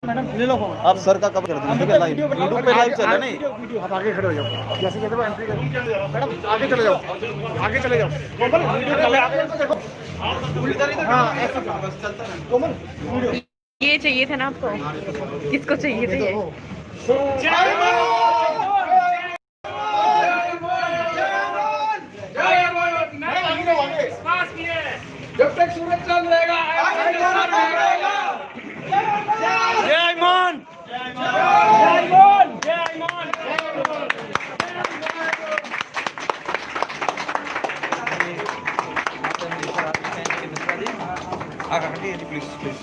Madam ले लो phone. आप sir का कब कर देंगे? ठीक है, लाइव यूट्यूब पे लाइव चल रहा है। नहीं आप आगे खड़े हो जाओ, जैसे कहते हो एंट्री करो। मैडम आगे चले जाओ, आगे चले जाओ। कोमल वीडियो चल रहा है, आप देखो। हाँ ऐसा बस चलता है। कोमल वीडियो ये चाहिए था ना आपको? किसको चाहिए थे ये? जब तक सूरज चांद रहेगा, जय मान, जय मान, जय मान। Please please.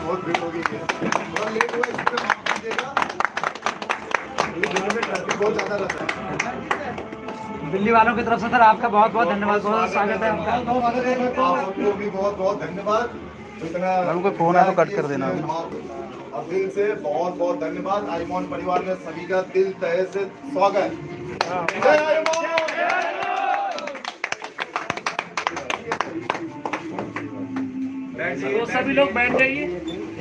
बहुत भीड़ हो गई है, बहुत लेट हुआ, इसमें माफ कीजिएगा। बहुत ज्यादा रहता है। दिल्ली वालों की तरफ से सर आपका बहुत बहुत धन्यवाद, बहुत स्वागत है आपका। आपको भी बहुत बहुत धन्यवाद। इतना कोई फोन है तो कट कर देना। और दिल से बहुत बहुत धन्यवाद। आयुमान परिवार में सभी का दिल तहे से स्वागत। जय आयुमान। तो सभी लोग बैठ जाइए।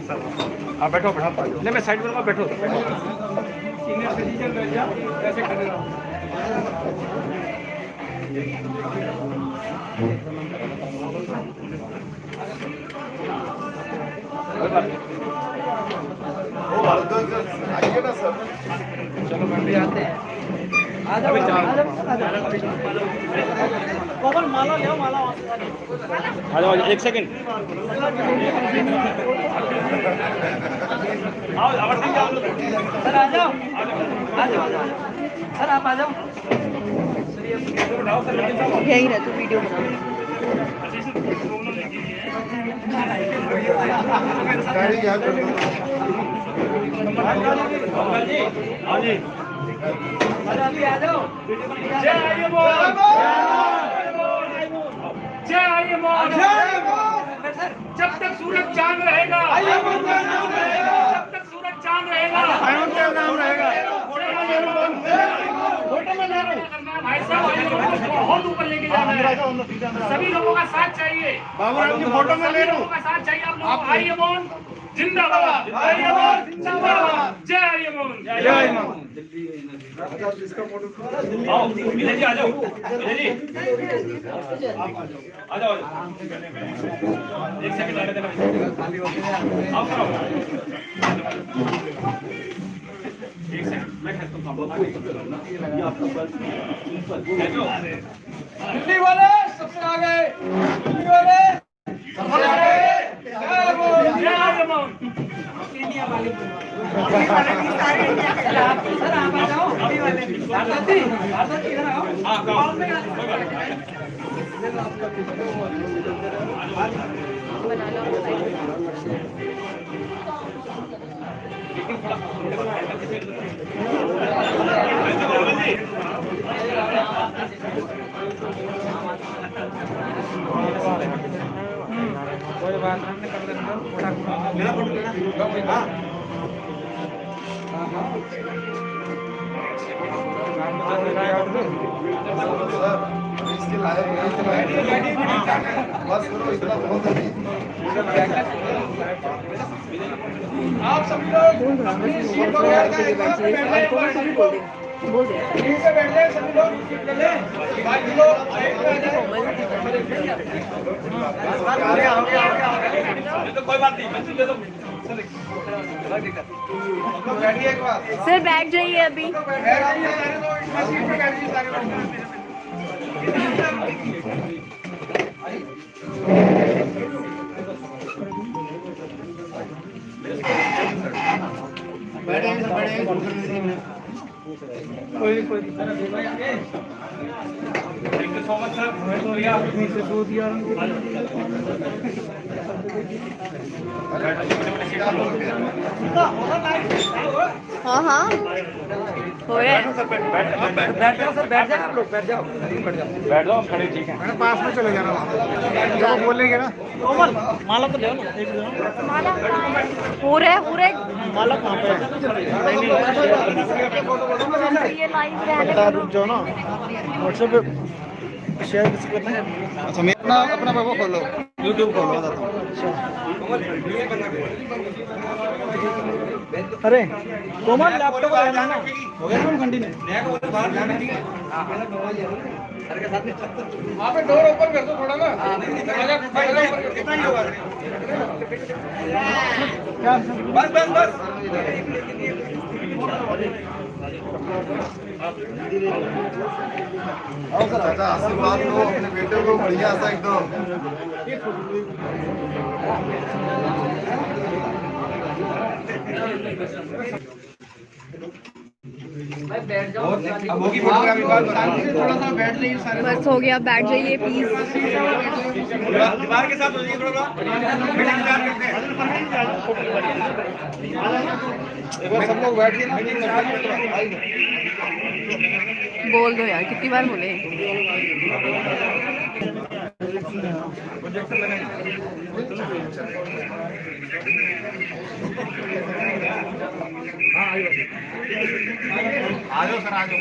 आप बैठो, बैठो। नहीं मैं साइड करूँगा, बैठो। सीनियर सिटीजन बैठ जाओ, ऐसे खड़े रहो। आइए ना सर। चलो मैं भी आते हैं। आ जाओ, कोमल माला ले आओ, माला आ जाओ, एक सेकंड। सर आ जाओ, आ जाओ सर, आप आ जाओ। यही रह तू वीडियो बना। गाड़ी यहाँ कर दो। अभी आ जाओ। जय आयुमान, जय आयुमान, जब तक सूरज चांद रहेगा, जब तक सूरज चांद रहेगा, नाम रहेगा। भाई साहब बहुत ऊपर लेके जाना है, सभी लोगों का साथ चाहिए। बाबूराम की फोटो में ले लो, का साथ चाहिए आप लोग। आयुमान जिंदाबाद, आयुमान जिंदाबाद, जय आयुमान, जय आयुमान। इसका फोटो आओ विजय जी, आ जाओ विजय जी, आ जाओ। एक सेकंड लगा देना, आओ करो। एक सेकंड मैं कहता हूं, ये आपका दिल्ली वाले सबसे आगे, दिल्ली वाले सबसे आगे। जय आयुमान। इंडिया वाले सर आप आ जाओ। दिल्ली वाले भारती इधर आओ। हां कोई बात नहीं, कर लेंगे। मेरा फोटो लेना। हां इसके लायक बस करो, इतना बहुत है। आप सभी लोग बोल दे बैठ जाए, सभी लोग बाकी लोग साइड में आ जाए। तो कोई बात नहीं, मंजिल दे दो। बैठिए एक बार। सर बैठ जाइए अभी। सीट पे बैठिए सारे लोग। कोई thank you so much sir. हाँ हाँ हो रहा है। बैठ जाओ सर, बैठ जाओ आप लोग, बैठ जाओ, बैठ जाओ, खड़े ठीक है। मैंने पास में चले जाना वहाँ जब बोलेंगे ना। माला तो ले लो, माला हो रहा है, हो रहा है। माला कहाँ पे ये लाइव रहने रुक जाओ ना, व्हाट्सएप पे शेयर किसी करना है। अच्छा मेरा अपना वो खोलो, यूट्यूब खोलो बताता हूँ। अरे कोमल लैपटॉप लेना ना, हो गया ना कंटिन्यू। वहाँ पे डोर ओपन कर दो थोड़ा ना, इतना ही होगा। बस बस बस। चाचा आशीर्वाद लो अपने बेटे को, बढ़िया सा एकदम। अब होगी फोटोग्राफी बात, थोड़ा सा बैठ जाइए सारे। बस हो गया, बैठ जाइए प्लीज। दीवार के साथ हो जाइए थोड़ा सा, मीटिंग स्टार्ट करते हैं। एक बार सब लोग बैठिए ना, मीटिंग स्टार्ट करते हैं। बोल दो यार, कितनी बार बोले। आ जाओ सर, आ जाओ।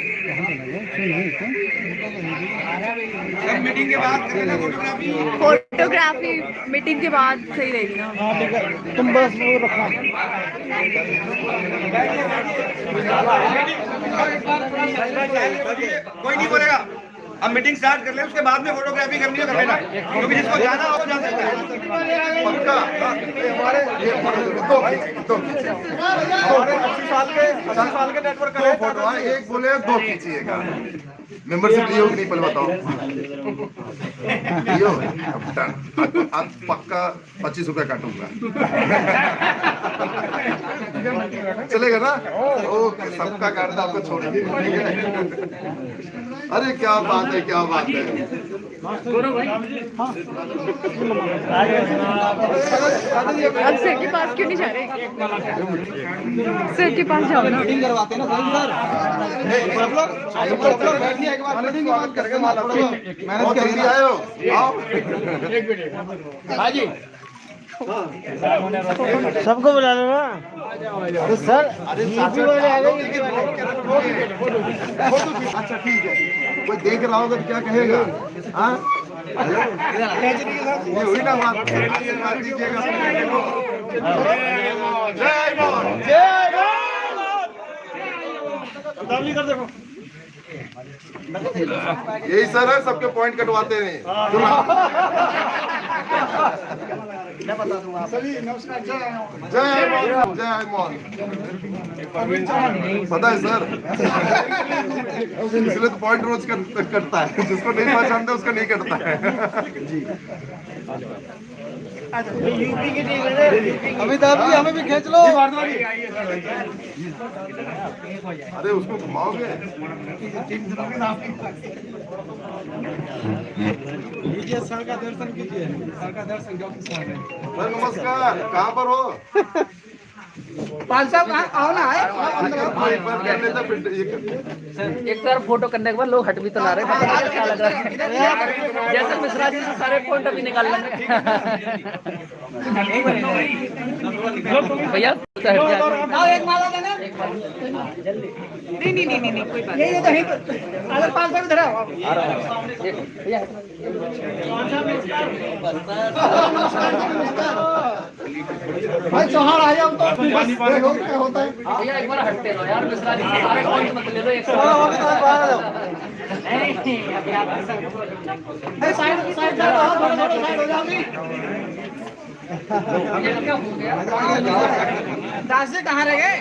सब मीटिंग के बाद करें ना फोटोग्राफी। फोटोग्राफी मीटिंग के बाद सही रहेगी ना। तुम बस वो रखा। कोई नहीं बोलेगा, अब मीटिंग स्टार्ट कर ले, उसके बाद में फोटोग्राफी करनी है कर लेना, क्योंकि जिसको जाना हो जा सकता है। पक्का हमारे ये दो 80 साल के नेटवर्क दो फोटो है, एक बोले दो खींचिएगा। मेंबरशिप लियो कि नहीं पहले बताओ। लियो, अब पक्का 25 रुपया काटूंगा। चलेगा ना? ओके, सबका काटना आपको छोड़ेंगे। अरे क्या बात है, क्या बात है। अब सर के पास क्यों नहीं जा रहे? सर के पास जाओ ना। मीटिंग करवाते हैं ना सर। सब लोग बैठिए, एक बार मीटिंग बात करके मैनेज करेंगे। आए हो, आओ। हाजी सबको बुला लो ना। तो सर, अरे अच्छा ठीक है, कोई देख रहा होगा तो क्या कहेगा? हाँ ये हुई ना बात। आशीर्वाद दीजिएगा। जय मोहन, जय मोहन। यही सर है, सबके पॉइंट कटवाते हैं। जय मोहन, जय मोहन। पता है सर, इसलिए तो पॉइंट रोज कटता है, जिसको नहीं पहचानते उसका नहीं कटता है। अमिताभ जी हमें भी खींच लो। अरे उसको घुमाओगे। कीजिए, सर का दर्शन कीजिए, सर का दर्शन जो सर नमस्कार, कहाँ पर हो? पाल साहब आओ ना। एक तरफ फोटो करने के बाद लोग हट भी तो ला रहे हैं, पता नहीं क्या लग रहा है। जैसे मिश्रा जी से सारे पॉइंट अभी निकाल लेंगे। भैया एक माला देना। नहीं कोई बात ये तो है। अगर पाल साहब इधर आओ। भैया भाई चौहान आ जाओ तो क्या होता है। भैया एक बार हटते रहो यार, मिश्रा जी से सारे पॉइंट मत ले लो एक साथ। साइड साइड हो जाओ। दास जी कहाँ रह गए?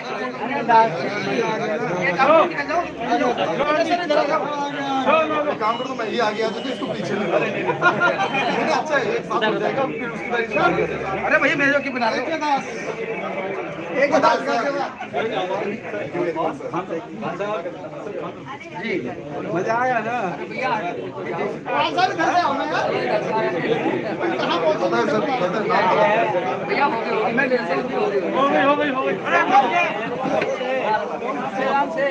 काम करो, मैं ही आ गया तो इसको पीछे ले लो। अच्छा है, एक साथ हो जाएगा, फिर उसके बाद। अरे भैया मेरे जो की बना रहे थे दास। मजा आया ना। भैया हो गई आराम से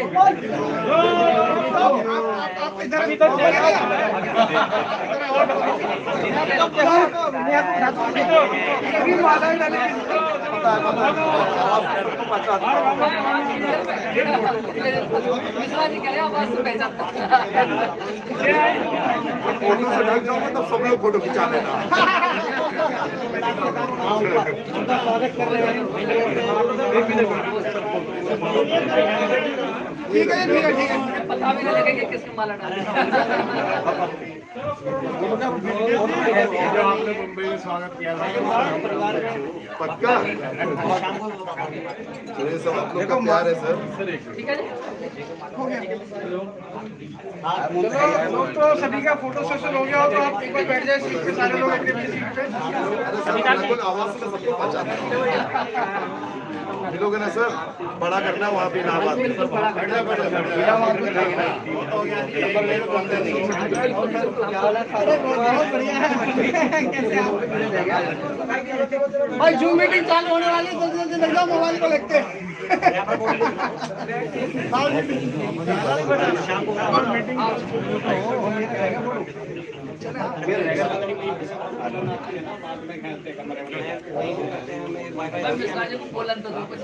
मिश्रा जी कह रहे आवाज से पहचानता फोटो से ढक जाऊंगा तब सब लोग फोटो खिंचा लेना। ठीक है पता भी नहीं लगेगा किसको माला डाले। जो आपने मुंबई में स्वागत किया था पक्का ये सब आप लोग का प्यार है सर। ठीक है दोस्तों सभी का फोटो सेशन हो गया हो तो आप एक बार बैठ जाए सीट पे, सारे लोग अपनी अपनी सीट पे। आवाज से सबको पहचानते हैं मिलोगे ना सर, बड़ा करना वहाँ पे इलाहाबाद में। भाई जूम मीटिंग चालू होने वाली है, जल्दी जल्दी लग जाओ, मोबाइल को लगते हैं। मिश्रा जी को बोलन तो दो कुछ।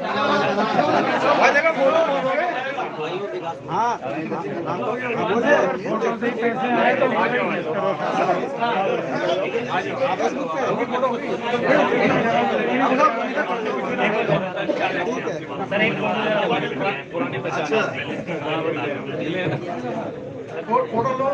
फोटो लो।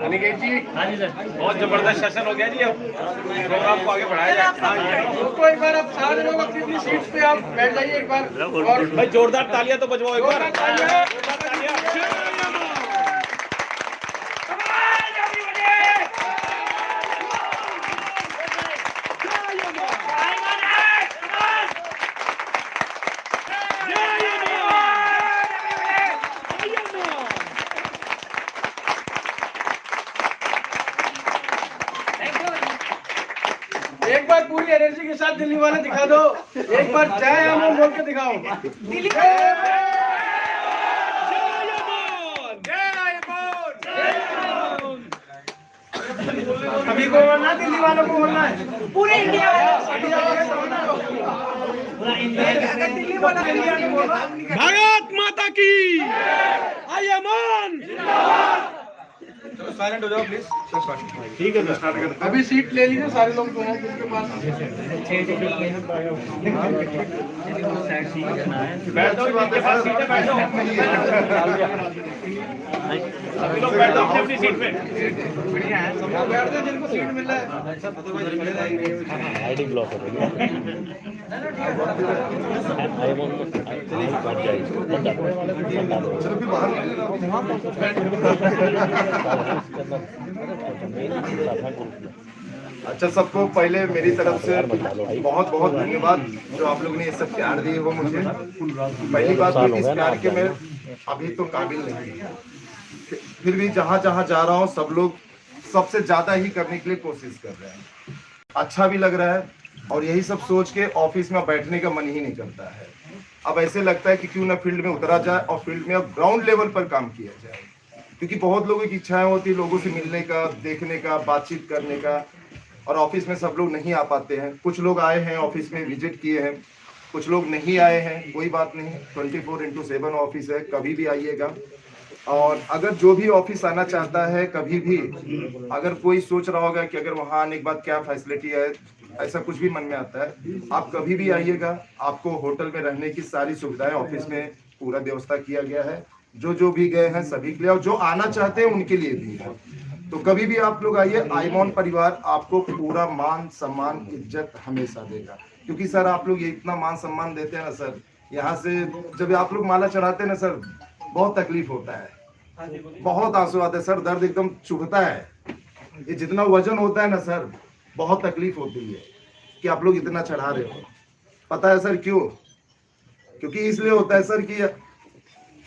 अनिकेत जी, हाँ जी सर, बहुत जबरदस्त सेशन हो गया जी। अब प्रोग्राम को आगे बढ़ाया जाए। दोस्तों एक बार आप सारे लोग अपनी अपनी सीट्स पे आप बैठ जाइए एक बार, और भाई जोरदार तालियां तो बजवाओ एक बार। एक बार पूरी एनर्जी के साथ दिल्ली वाले दिखा दो, एक बार जय अमन बोल के दिखाओ। दिल्ली अभी को बोलना, दिल्ली वालों को बोलना है, पूरे इंडिया दिल्ली वाला भारत माता की आई अमन। साइलेंट हो जाओ प्लीज। ठीक है सर, अभी सीट ले लीजिए सारे लोग जो हैं जिनके पास। बैठ जाओ, जिनके पास सीट है बैठ जाओ। सभी लोग बैठ जाओ अपनी सीट पे। सब लोग बैठ जाओ जिनको सीट मिल रहा है। आईडी ब्लॉक हो गई। चलो फिर बाहर अच्छा, सबको पहले मेरी तरफ से बहुत बहुत धन्यवाद जो आप लोग ने ये सब प्यार दिए हो मुझे। पहली बात तो इस प्यार के मैं अभी तो काबिल नहीं, फिर भी जहाँ जहाँ जा रहा हूँ सब लोग सबसे ज्यादा ही करने के लिए कोशिश कर रहे हैं। अच्छा भी लग रहा है और यही सब सोच के ऑफिस में बैठने का मन ही नहीं करता है। अब ऐसे लगता है कि क्यों ना फील्ड में उतरा जाए और फील्ड में अब ग्राउंड लेवल पर काम किया जाए, क्योंकि बहुत लोगों की इच्छाएं होती है लोगों से मिलने का, देखने का, बातचीत करने का, और ऑफिस में सब लोग नहीं आ पाते हैं। कुछ लोग आए हैं ऑफिस में विजिट किए हैं, कुछ लोग नहीं आए हैं, कोई बात नहीं, 24/7 ऑफिस है, कभी भी आइएगा। और अगर जो भी ऑफिस आना चाहता है कभी भी, अगर कोई सोच रहा होगा कि अगर वहाँ आने के बाद क्या फैसिलिटी है, ऐसा कुछ भी मन में आता है, आप कभी भी आइएगा। आपको होटल में रहने की सारी सुविधाएं ऑफिस में पूरा व्यवस्था किया गया है। जो भी गए हैं सभी के लिए, और जो आना चाहते हैं उनके लिए भी है। तो कभी भी आप लोग आइए, आईमॉन परिवार आपको पूरा मान सम्मान इज्जत हमेशा देगा, क्योंकि सर आप लोग ये इतना मान सम्मान देते हैं ना सर, यहाँ से जब आप लोग माला चढ़ाते हैं ना सर, बहुत तकलीफ होता है, बहुत आंसू आते हैं सर, दर्द एकदम चुभता है। ये जितना वजन होता है ना सर, बहुत तकलीफ होती है कि आप लोग इतना चढ़ा रहे हो। पता है सर क्यों? क्योंकि इसलिए होता है सर कि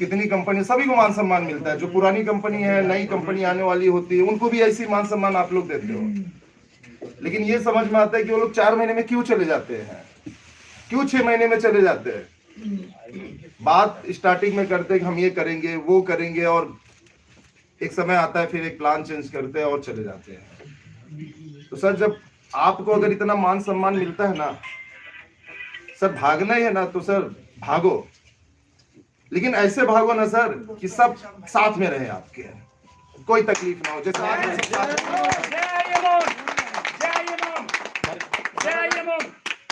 कितनी कंपनी, सभी को मान सम्मान मिलता है। जो पुरानी कंपनी है, नई कंपनी आने वाली होती है, उनको भी ऐसी मान सम्मान आप लोग देते हो। लेकिन ये समझ में आता है कि वो लोग 4 महीने में क्यों चले जाते हैं, क्यों 6 महीने में चले जाते हैं। बात स्टार्टिंग में करते हैं कि हम ये करेंगे वो करेंगे, और एक समय आता है फिर एक प्लान चेंज करते हैं और चले जाते हैं। तो सर जब आपको अगर इतना मान सम्मान मिलता है ना सर, भागना ही है ना तो सर भागो, लेकिन ऐसे भागो ना सर कि सब साथ में रहे, आपके कोई तकलीफ ना हो। जैसे आज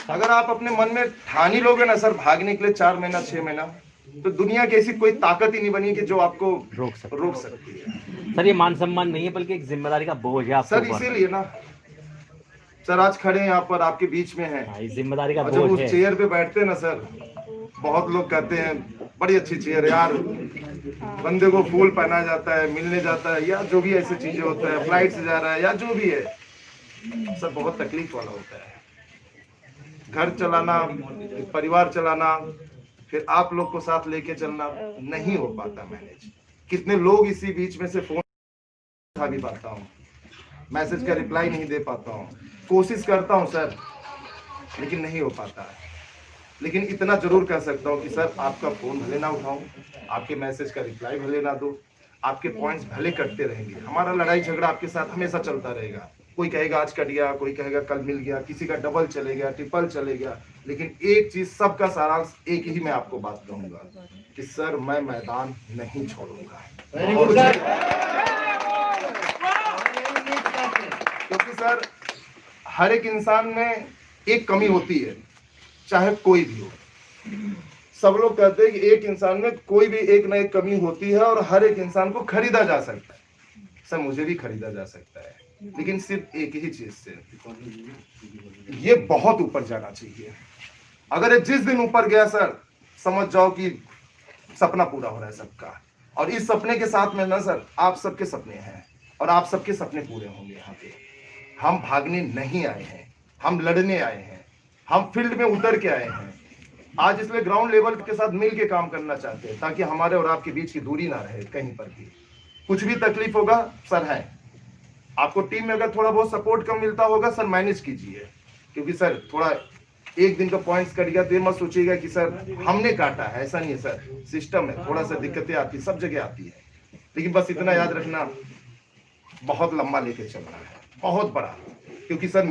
अगर आप अपने मन में ठान ही लोगे ना सर भागने के लिए 4 महीना 6 महीना, तो दुनिया की ऐसी कोई ताकत ही नहीं बनी कि जो आपको रोक सकती है। सर ये मान सम्मान नहीं है बल्कि एक जिम्मेदारी का बोझ है आपके सर, इसीलिए ना सर आज खड़े हैं यहाँ पर आपके बीच में हैं, जिम्मेदारी का और बोझ जब उस है। चेयर पे बैठते हैं ना सर, बहुत लोग कहते हैं बड़ी अच्छी चेयर है यार, बंदे को फूल पहना जाता है, मिलने जाता है, या जो भी ऐसी चीजें होता है, फ्लाइट से जा रहा है या जो भी है, सब बहुत तकलीफ वाला होता है। घर चलाना, परिवार चलाना, फिर आप लोग को साथ लेके चलना नहीं हो पाता मैनेज। कितने लोग इसी बीच में से फोन उठा भी पाता हूँ, मैसेज का रिप्लाई नहीं दे पाता हूँ, कोशिश करता हूँ सर, लेकिन नहीं हो पाता है। लेकिन इतना जरूर कह सकता हूँ कि सर आपका फोन भले ना उठाऊं, आपके मैसेज का रिप्लाई भले ना दो, आपके पॉइंट्स भले कटते रहेंगे, हमारा लड़ाई झगड़ा आपके साथ हमेशा चलता रहेगा। कोई कहेगा आज कट गया, कोई कहेगा कल मिल गया, किसी का डबल चले गया, ट्रिपल चले गया, लेकिन एक चीज सबका सारांश एक ही मैं आपको बात कहूंगा कि सर मैं मैदान नहीं छोड़ूंगा। क्योंकि सर हर एक इंसान में एक कमी होती है, चाहे कोई भी हो। सब लोग कहते हैं कि एक इंसान में कोई भी एक ना एक कमी होती है और हर एक इंसान को खरीदा जा सकता है। सर मुझे भी खरीदा जा सकता है, लेकिन सिर्फ एक ही चीज से, ये बहुत ऊपर जाना चाहिए। अगर ये जिस दिन ऊपर गया सर, समझ जाओ कि सपना पूरा हो रहा है सबका। और इस सपने के साथ में ना सर आप सबके सपने हैं, और आप सबके सपने पूरे होंगे। यहाँ पे हम भागने नहीं आए हैं, हम लड़ने आए हैं, हम फील्ड में उतर के आए हैं आज, इसलिए ग्राउंड लेवल के साथ मिल के काम करना चाहते हैं, ताकि हमारे और आपके बीच की दूरी ना रहे कहीं पर भी। कुछ भी तकलीफ होगा सर है, आपको टीम में अगर थोड़ा बहुत सपोर्ट कम मिलता होगा सर मैनेज कीजिए, क्योंकि सर थोड़ा एक दिन का पॉइंट्स कट गया तो ये मत सोचिएगा कि सर हमने काटा है, ऐसा नहीं है सर, सिस्टम है, थोड़ा सा दिक्कतें आती है, सब जगह आती है, लेकिन बस इतना याद रखना बहुत लंबा लेके चलना है, बहुत बड़ा। क्योंकि सर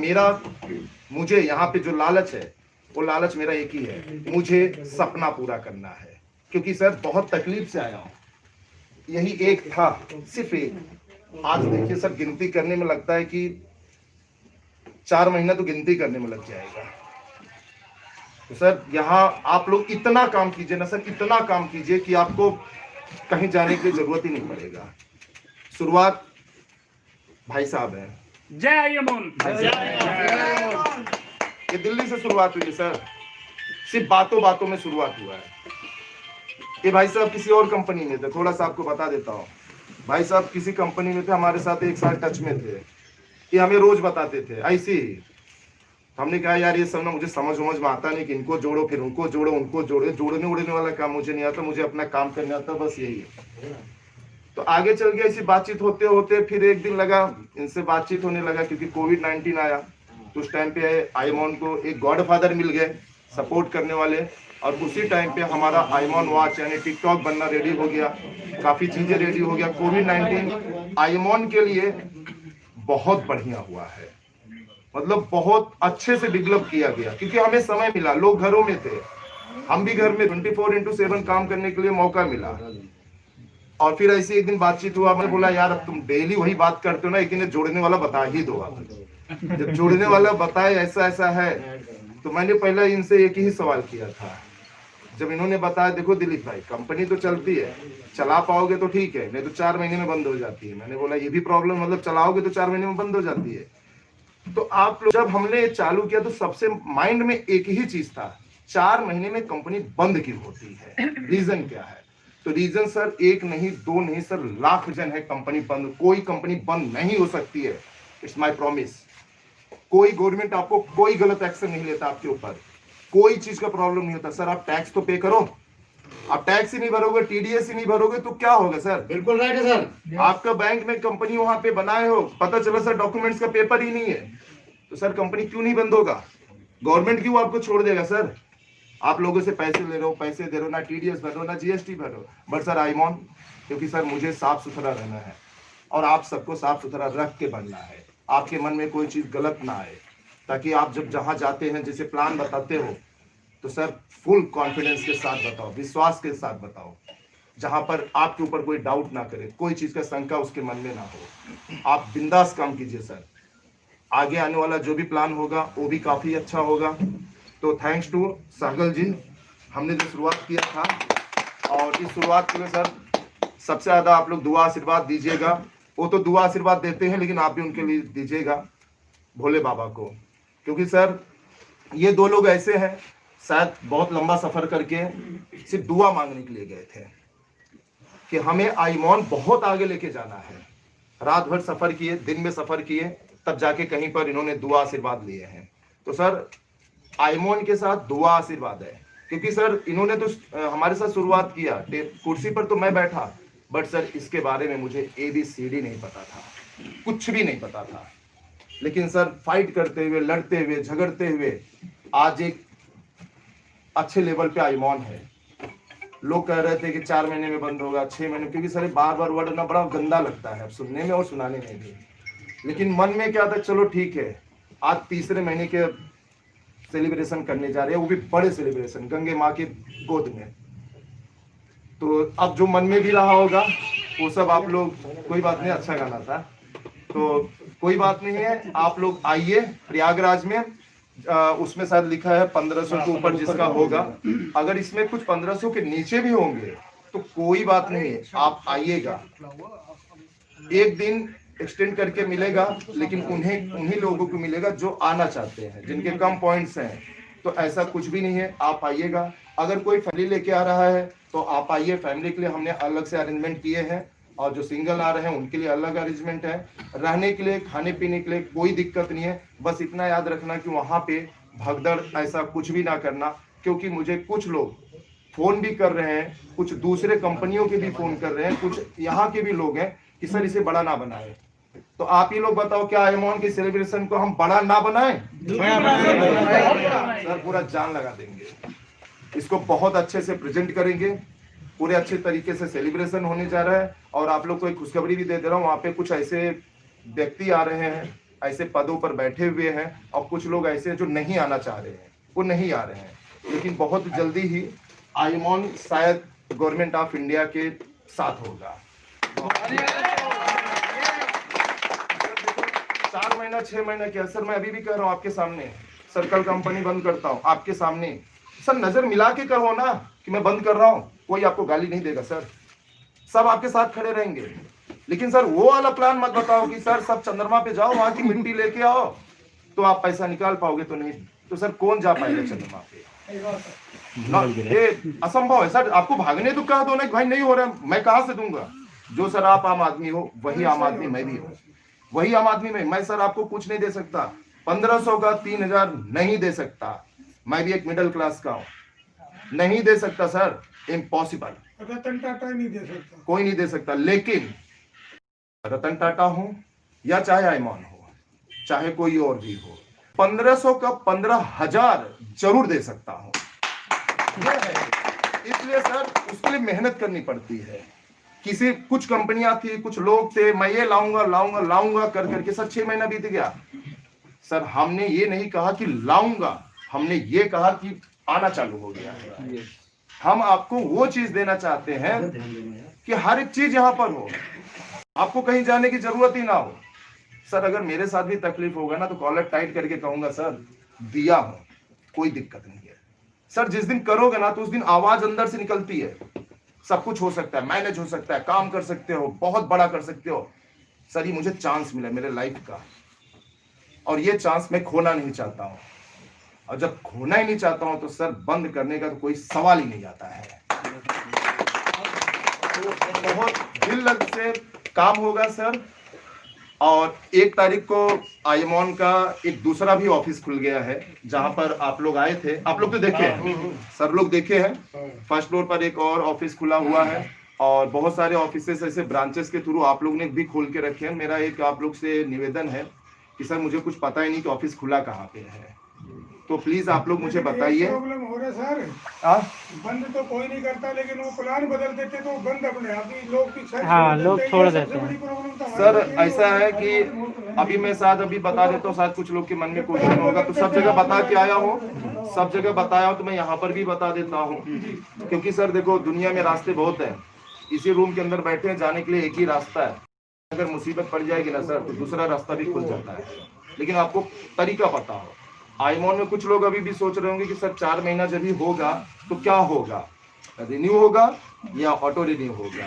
मुझे यहाँ पे जो लालच है वो लालच मेरा एक ही है, मुझे सपना पूरा करना है। क्योंकि सर बहुत तकलीफ से आया हूँ, यही एक था, सिर्फ एक। आज देखिए सर गिनती करने में लगता है कि 4 महीना तो गिनती करने में लग जाएगा। तो सर यहाँ आप लोग इतना काम कीजिए ना सर, इतना काम कीजिए कि आपको कहीं जाने की जरूरत ही नहीं पड़ेगा। शुरुआत भाई साहब है, जय यमुन। ये दिल्ली से शुरुआत हुई है सर, सिर्फ बातों बातों में शुरुआत हुआ है। ये भाई साहब किसी और कंपनी में थे, थोड़ा सा आपको बता देता हूँ। भाई साहब किसी कंपनी में थे, हमारे साथ 1 साल टच में थे, ये हमें रोज बताते थे ऐसे ही। हमने कहा यार ये सब ना मुझे समझ में आता नहीं कि इनको जोड़ो फिर उनको जोड़ो, उनको जोड़ो, जोड़ने उड़ने वाला काम मुझे नहीं आता, मुझे अपना काम करने आता, बस यही है। तो आगे चल गया, ऐसी बातचीत होते होते फिर एक दिन लगा इनसे बातचीत होने लगा, क्योंकि कोविड-19 आया तो उस टाइम पे आईमॉन को एक गॉडफादर मिल गए सपोर्ट करने वाले, और उसी टाइम पे हमारा आईमॉन वॉच यानी टिकटॉक बनना रेडी हो गया, काफी चीजें रेडी हो गया। कोविड-19 आईमॉन के लिए बहुत बढ़िया हुआ है, मतलब बहुत अच्छे से डेवलप किया गया, क्योंकि हमें समय मिला, लोग घरों में थे, हम भी घर में 24/7 काम करने के लिए मौका मिला। और फिर ऐसे एक दिन बातचीत हुआ, मैंने बोला यार अब तुम डेली वही बात करते हो ना, लेकिन जोड़ने वाला बता ही दो आप। जब जोड़ने वाला बताए ऐसा ऐसा है, तो मैंने पहले इनसे एक ही सवाल किया था। जब इन्होंने बताया देखो दिलीप भाई कंपनी तो चलती है, चला पाओगे तो ठीक है, नहीं तो 4 महीने में बंद हो जाती है। मैंने बोला ये भी प्रॉब्लम, मतलब चलाओगे तो 4 महीने में बंद हो जाती है। तो आप लोग जब हमने चालू किया तो सबसे माइंड में एक ही चीज था 4 महीने में कंपनी बंद क्यों होती है? रीजन क्या है? तो रीजन सर 1 नहीं 2 नहीं सर लाख रीजन है कंपनी बंद। कोई कंपनी बंद नहीं हो सकती है, इट्स माय प्रॉमिस। कोई गवर्नमेंट आपको कोई गलत एक्शन नहीं लेता आपके ऊपर, कोई चीज का प्रॉब्लम नहीं होता। सर आप टैक्स तो पे करो, आप टैक्स ही नहीं भरोगे, टीडीएस ही नहीं भरोगे तो क्या होगा सर? बिल्कुल राइट है सर। आपका बैंक में कंपनी वहां पे बनाए हो, पता चला सर डॉक्यूमेंट्स का पेपर ही नहीं है, तो सर कंपनी क्यों नहीं बंद होगा? गवर्नमेंट क्यों आपको छोड़ देगा सर? आप लोगों से पैसे ले रहे हो, पैसे दे रहे हो, ना टीडीएस भर रहे हो ना जीएसटी भर रहे हो। बट सर आईमॉन, क्योंकि सर मुझे साफ सुथरा रहना है और आप सबको साफ सुथरा रख के बनना है, आपके मन में कोई चीज गलत ना आए, ताकि आप जब जहां जाते हैं जैसे प्लान बताते हो तो सर फुल कॉन्फिडेंस के साथ बताओ, विश्वास के साथ बताओ, जहां पर आपके ऊपर कोई डाउट ना करे, कोई चीज का शंका उसके मन में ना हो। आप बिंदास काम कीजिए सर। आगे आने वाला जो भी प्लान होगा वो भी काफी अच्छा होगा। तो थैंक्स टू सहगल जी, हमने जो शुरुआत किया था, और इस शुरुआत के लिए सर सबसे ज्यादा आप लोग दुआ आशीर्वाद दीजिएगा। वो तो दुआ आशीर्वाद देते हैं, लेकिन आप भी उनके लिए दीजिएगा भोले बाबा को, क्योंकि सर ये 2 लोग ऐसे हैं शायद बहुत लंबा सफर करके सिर्फ दुआ मांगने के लिए गए थे कि हमें आईमॉन बहुत आगे लेके जाना है। रात भर सफर किए, दिन में सफर किए, तब जाके कहीं पर इन्होंने दुआ आशीर्वाद लिए हैं। तो सर आईमॉन के साथ दुआ आशीर्वाद है, क्योंकि सर इन्होंने तो हमारे साथ शुरुआत किया, कुर्सी पर तो मैं बैठा, बट सर इसके बारे में मुझे ABCD नहीं पता था, कुछ भी नहीं पता था। लेकिन सर फाइट करते हुए, लड़ते हुए, झगड़ते हुए आज एक अच्छे लेवल पे आईमॉन है। लोग कह रहे थे कि 4 महीने में बंद होगा, 6 महीने, क्योंकि सर बार बार वर्ड ना बड़ा गंदा लगता है सुनने में और सुनाने में भी। लेकिन मन में क्या था, चलो ठीक है, आज 3रे महीने के सेलिब्रेशन करने जा रहे हैं, वो भी बड़े सेलिब्रेशन गंगे माँ की गोद में। तो अब जो मन में भी रहा होगा वो सब आप लोग, कोई बात नहीं, अच्छा गाना था तो कोई बात नहीं है, आप लोग आइए प्रयागराज में। उसमें शायद लिखा है 1500 के ऊपर जिसका होगा, अगर इसमें कुछ 1500 के नीचे भी होंगे तो कोई बात नहीं है, आप आइएगा। एक दिन एक्सटेंड करके मिलेगा, लेकिन उन्हीं लोगों को मिलेगा जो आना चाहते हैं, जिनके कम पॉइंट्स हैं। तो ऐसा कुछ भी नहीं है, आप आइएगा। अगर कोई फैमिली लेके आ रहा है तो आप आइए, फैमिली के लिए हमने अलग से अरेंजमेंट किए हैं, और जो सिंगल आ रहे हैं उनके लिए अलग अरेंजमेंट है। रहने के लिए, खाने पीने के लिए कोई दिक्कत नहीं है। बस इतना याद रखना कि वहाँ पे भगदड़ ऐसा कुछ भी ना करना, क्योंकि मुझे कुछ लोग फोन भी कर रहे हैं, कुछ दूसरे कंपनियों के भी फोन कर रहे हैं, कुछ यहाँ के भी लोग हैं कि सर इसे बड़ा ना बनाए। तो आप ही लोग बताओ, क्या आईमॉन के सेलिब्रेशन को हम बड़ा ना बनाएं? सर पूरा जान लगा देंगे, इसको बहुत अच्छे से प्रेजेंट करेंगे, पूरे अच्छे तरीके से सेलिब्रेशन होने जा रहा है। और आप लोग को एक खुशखबरी भी दे दे रहा हूँ, वहाँ पे कुछ ऐसे व्यक्ति आ रहे हैं, ऐसे पदों पर बैठे हुए हैं, और कुछ लोग ऐसे जो नहीं आना चाह रहे हैं, वो नहीं आ रहे हैं। लेकिन बहुत जल्दी ही आईमॉन शायद गवर्नमेंट ऑफ इंडिया के साथ होगा। 4 महीना 6 महीना क्या सर, मैं अभी भी कह रहा हूँ आपके सामने, सर्कल कंपनी बंद करता हूँ आपके सामने। सर नजर मिला के कहो ना कि मैं बंद कर रहा हूँ, कोई आपको गाली नहीं देगा सर, सब आपके साथ खड़े रहेंगे। लेकिन सर वो वाला प्लान मत बताओ कि सर सब चंद्रमा पे जाओ, वहां की मिट्टी लेके आओ तो आप पैसा निकाल पाओगे। तो नहीं, तो सर कौन जा पाएगा चंद्रमा पे? ये असंभव है सर। आपको भागने तो कह दो ना भाई, नहीं हो रहा, मैं कहां से दूंगा? जो सर आप आम आदमी हो वही आम आदमी मैं भी हूँ, वही आम आदमी मैं सर आपको कुछ नहीं दे सकता। 1500 का 3000 नहीं दे सकता, मैं भी एक मिडिल क्लास का हूँ, नहीं दे सकता सर, इम्पॉसिबल। रतन टाटा नहीं दे सकता, कोई नहीं दे सकता। लेकिन रतन टाटा हो या चाहे आईमॉन हो, चाहे कोई और भी हो, 1500 का 15,000 जरूर दे सकता हूं। इसलिए सर उसके लिए मेहनत करनी पड़ती है। कुछ कंपनियां थी, कुछ लोग थे, मैं ये लाऊंगा कर करके सर 6 महीना बीत गया। सर हमने ये नहीं कहा कि लाऊंगा, हमने ये कहा कि आना चालू हो गया है। हम आपको वो चीज देना चाहते हैं कि हर एक चीज यहाँ पर हो, आपको कहीं जाने की जरूरत ही ना हो। सर अगर मेरे साथ भी तकलीफ होगा ना तो कॉलर टाइट करके कहूंगा सर दिया हूं, कोई दिक्कत नहीं है। सर जिस दिन करोगे ना तो उस दिन आवाज अंदर से निकलती है, सब कुछ हो सकता है, मैनेज हो सकता है, काम कर सकते हो, बहुत बड़ा कर सकते हो। सर ये मुझे चांस मिला मेरे लाइफ का, और ये चांस मैं खोना नहीं चाहता हूं। और जब खोना ही नहीं चाहता हूं तो सर बंद करने का तो कोई सवाल ही नहीं आता है। तो बहुत दिल लग से काम होगा सर। और 1 तारीख को आईएमओन का एक दूसरा भी ऑफिस खुल गया है, जहां पर आप लोग आए थे, आप लोग तो देखे हैं, सर लोग देखे हैं। फर्स्ट फ्लोर पर एक और ऑफिस खुला हुआ है और बहुत सारे ऑफिसेस ऐसे ब्रांचेस के थ्रू आप लोग ने भी खोल के रखे हैं। मेरा एक आप लोग से निवेदन है कि सर मुझे कुछ पता ही नहीं कि ऑफिस खुला कहाँ पे है, तो प्लीज आप लोग मुझे बताइए। प्रॉब्लम हो रहा है सर, बंद तो कोई नहीं करता, लेकिन वो प्लान बदल देते तो बंद अपने आप ही लोग छोड़ देते हैं। सर ऐसा है कि अभी मैं शायद अभी बता देता हूँ, शायद कुछ लोग के मन में क्वेश्चन होगा, तो सब जगह बता के आया हूँ, सब जगह बताया हूँ, तो मैं यहाँ पर भी बता देता हूँ। क्योंकि सर देखो दुनिया में रास्ते बहुत हैं, इसी रूम के अंदर बैठे हैं, जाने के लिए एक ही रास्ता है। अगर मुसीबत पड़ जाएगी ना सर तो दूसरा रास्ता भी खुल जाता है, लेकिन आपको तरीका पता हो। आईएमओन में कुछ लोग अभी भी सोच रहे होंगे कि सर 4 महीना जब भी होगा तो क्या होगा, रिन्यू होगा या ऑटो रिन्यू होगा।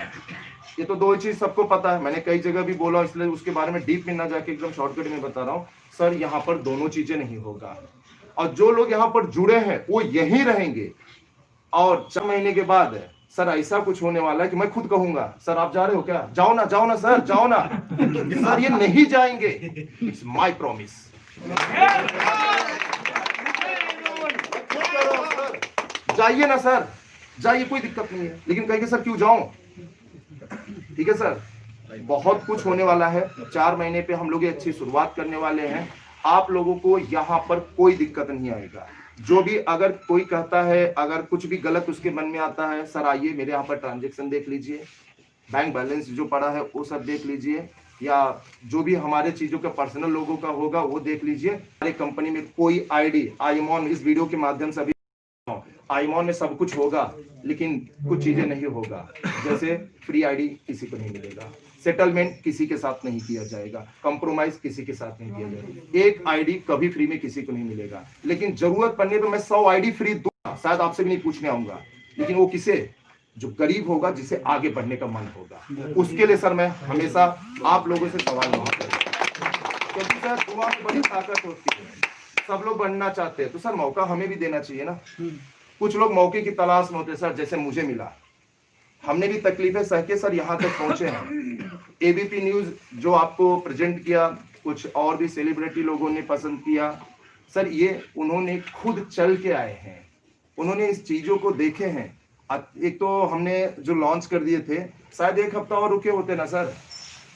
ये तो 2 चीज सबको पता है, मैंने कई जगह भी बोला, इसलिए उसके बारे में डीप में ना जाके एकदम शॉर्टकट में बता रहा हूँ। सर यहाँ पर दोनों चीजें नहीं होगा, और जो लोग यहाँ पर जुड़े हैं वो यहीं रहेंगे। और 4 महीने के बाद सर ऐसा कुछ होने वाला है कि मैं खुद कहूंगा सर आप जा रहे हो क्या, जाओ ना सर, जाओ ना। सर ये नहीं जाएंगे, इट्स माय प्रॉमिस। जाइए ना सर, जाइए, कोई दिक्कत नहीं है, लेकिन कहेंगे सर क्यों जाऊं। ठीक है सर, बहुत कुछ होने वाला है। 4 महीने पे हम लोग ये अच्छी शुरुआत करने वाले हैं। आप लोगों को यहाँ पर कोई दिक्कत नहीं आएगा। जो भी अगर कोई कहता है, अगर कुछ भी गलत उसके मन में आता है, सर आइए मेरे यहाँ पर ट्रांजेक्शन देख लीजिए, बैंक बैलेंस जो पड़ा है वो सब देख लीजिए, या जो भी हमारे चीजों का पर्सनल लोगों का होगा वो देख लीजिए। हमारी कंपनी में कोई आईडी, आईएमओन इस वीडियो के माध्यम से अभी आईएमओन में सब कुछ होगा, लेकिन कुछ चीजें नहीं होगा। जैसे फ्री आईडी किसी को नहीं मिलेगा, सेटलमेंट किसी के साथ नहीं किया जाएगा, कंप्रोमाइज किसी के साथ नहीं किया जाएगा, एक आईडी कभी फ्री में किसी को नहीं मिलेगा। लेकिन जरूरत पड़ने पे मैं 100 आईडी फ्री दूंगा, शायद आपसे भी नहीं पूछने आऊंगा, लेकिन वो किसे, जो गरीब होगा, जिसे आगे बढ़ने का मन होगा, उसके लिए सर मैं हमेशा आप लोगों से सवाल नहीं करूंगा। क्योंकि सर दुआ में बड़ी ताकत होती है, सब लोग बढ़ना चाहते हैं, तो सर मौका हमें भी देना चाहिए ना। कुछ लोग मौके की तलाश में होते सर, जैसे मुझे मिला, हमने भी तकलीफें सह के सर यहाँ तक पहुंचे हैं। एबीपी न्यूज जो आपको प्रेजेंट किया, कुछ और भी सेलिब्रिटी लोगों ने पसंद किया सर, ये उन्होंने खुद चल के आए हैं, उन्होंने इस चीजों को देखे हैं। एक तो हमने जो लॉन्च कर दिए थे, शायद 1 हफ्ता और रुके होते ना सर,